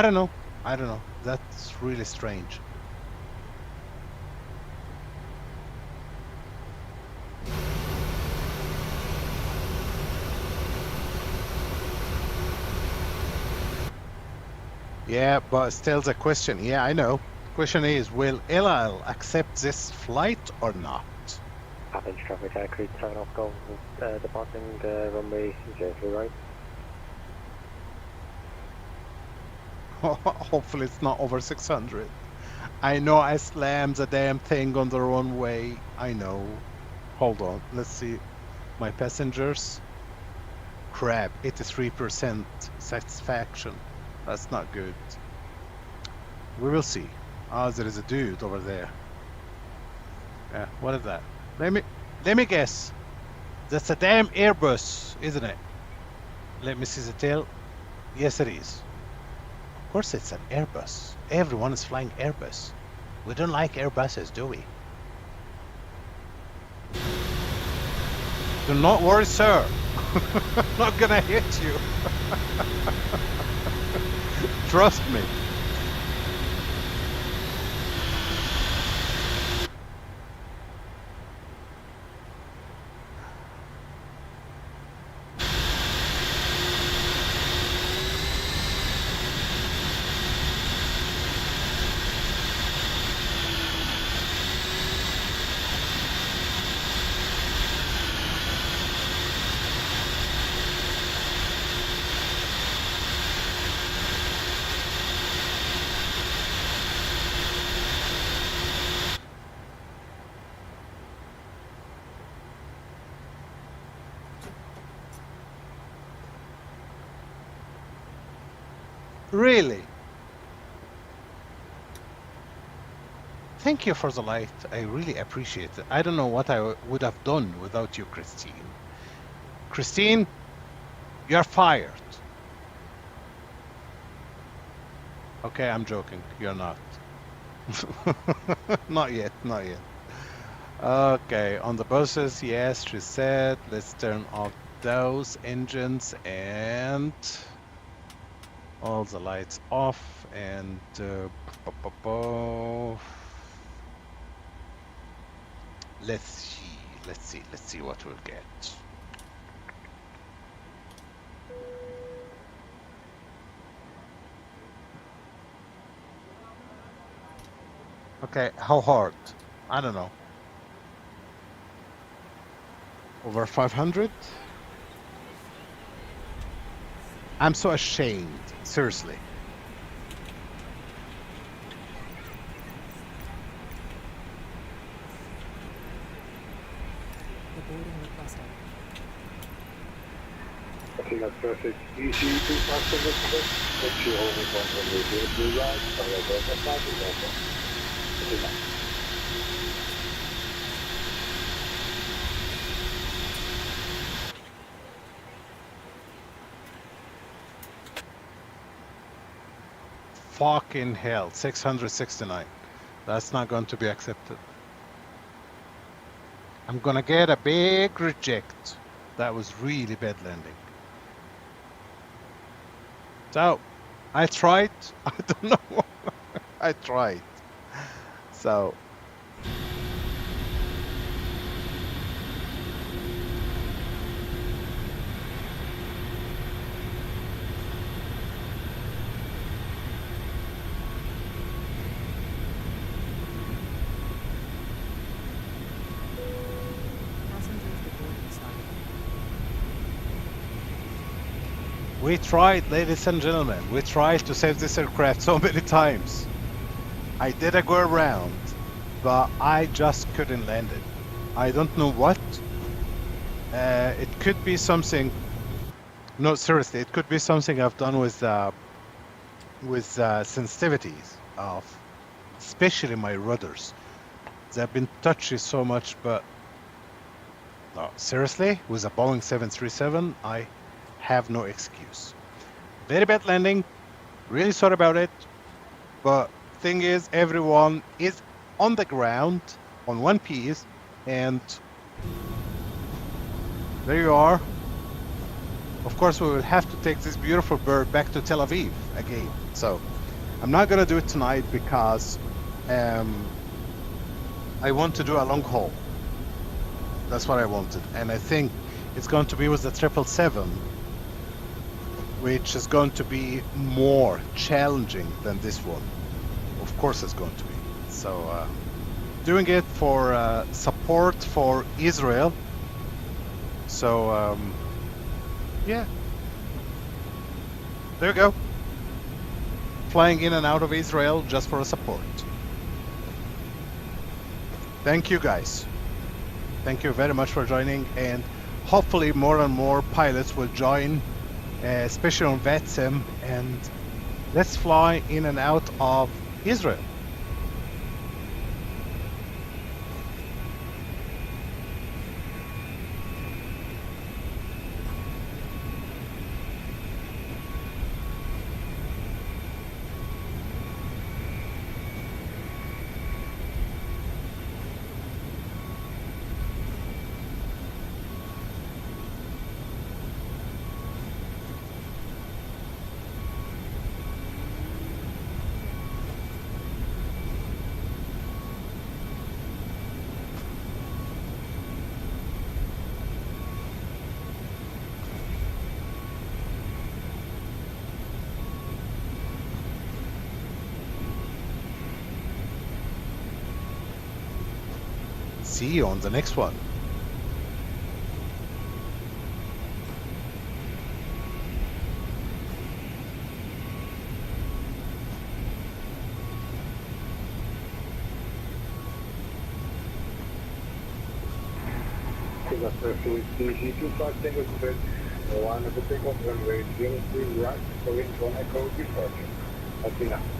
don't know. That's really strange. Yeah, but still the question. Yeah, I know. Question is, will ELAL accept this flight or not? Athens traffic, Creed 7 off Golf, departing runway 03 right. Hopefully it's not over 600. I know I slammed the damn thing on the runway. I know. Hold on. Let's see. My passengers. Crap. 83% satisfaction. That's not good. We will see. Oh, there is a dude over there. Yeah, what is that? Let me guess. That's a damn Airbus, isn't it? Let me see the tail. Yes, it is. Of course it's an Airbus. Everyone is flying Airbus. We don't like Airbuses, do we? Do not worry, sir. I'm not gonna hit you. Trust me. Really? Thank you for the light. I really appreciate it. I don't know what I would have done without you, Christine. Christine, you're fired. Okay, I'm joking. You're not. Not yet, not yet. Okay, on the buses, yes, she said. Let's turn off those engines and all the lights off and let's see what we'll get. Okay, how hard? I don't know. Over 500? I'm so ashamed, seriously. I think that's perfect. You see 2 parts of it, but you only want to do blue light, so I go to 5 example. Fucking hell, 669. That's not going to be accepted. I'm gonna get a big reject. That was really bad landing. So, I tried. I don't know. I tried. So. We tried, ladies and gentlemen, we tried to save this aircraft so many times. I did a go around, but I just couldn't land it. I don't know what. It could be something. No, seriously, it could be something I've done with sensitivities of, especially my rudders. They've been touchy so much, but no, seriously, with a Boeing 737, I have no excuse. Very bad landing, really sorry about it, but thing is, everyone is on the ground on one piece, and there you are. Of course, we will have to take this beautiful bird back to Tel Aviv again. So I'm not gonna do it tonight because I want to do a long haul. That's what I wanted, and I think it's going to be with the 777, which is going to be more challenging than this one. Of course it's going to be. So doing it for support for Israel. So yeah, there you go. Flying in and out of Israel just for a support. Thank you guys. Thank you very much for joining, and hopefully more and more pilots will join, especially on VATSIM, and let's fly in and out of Israel. See you on the next one. One of the takeoff runway 03 right, going to Echo departure. AKINA.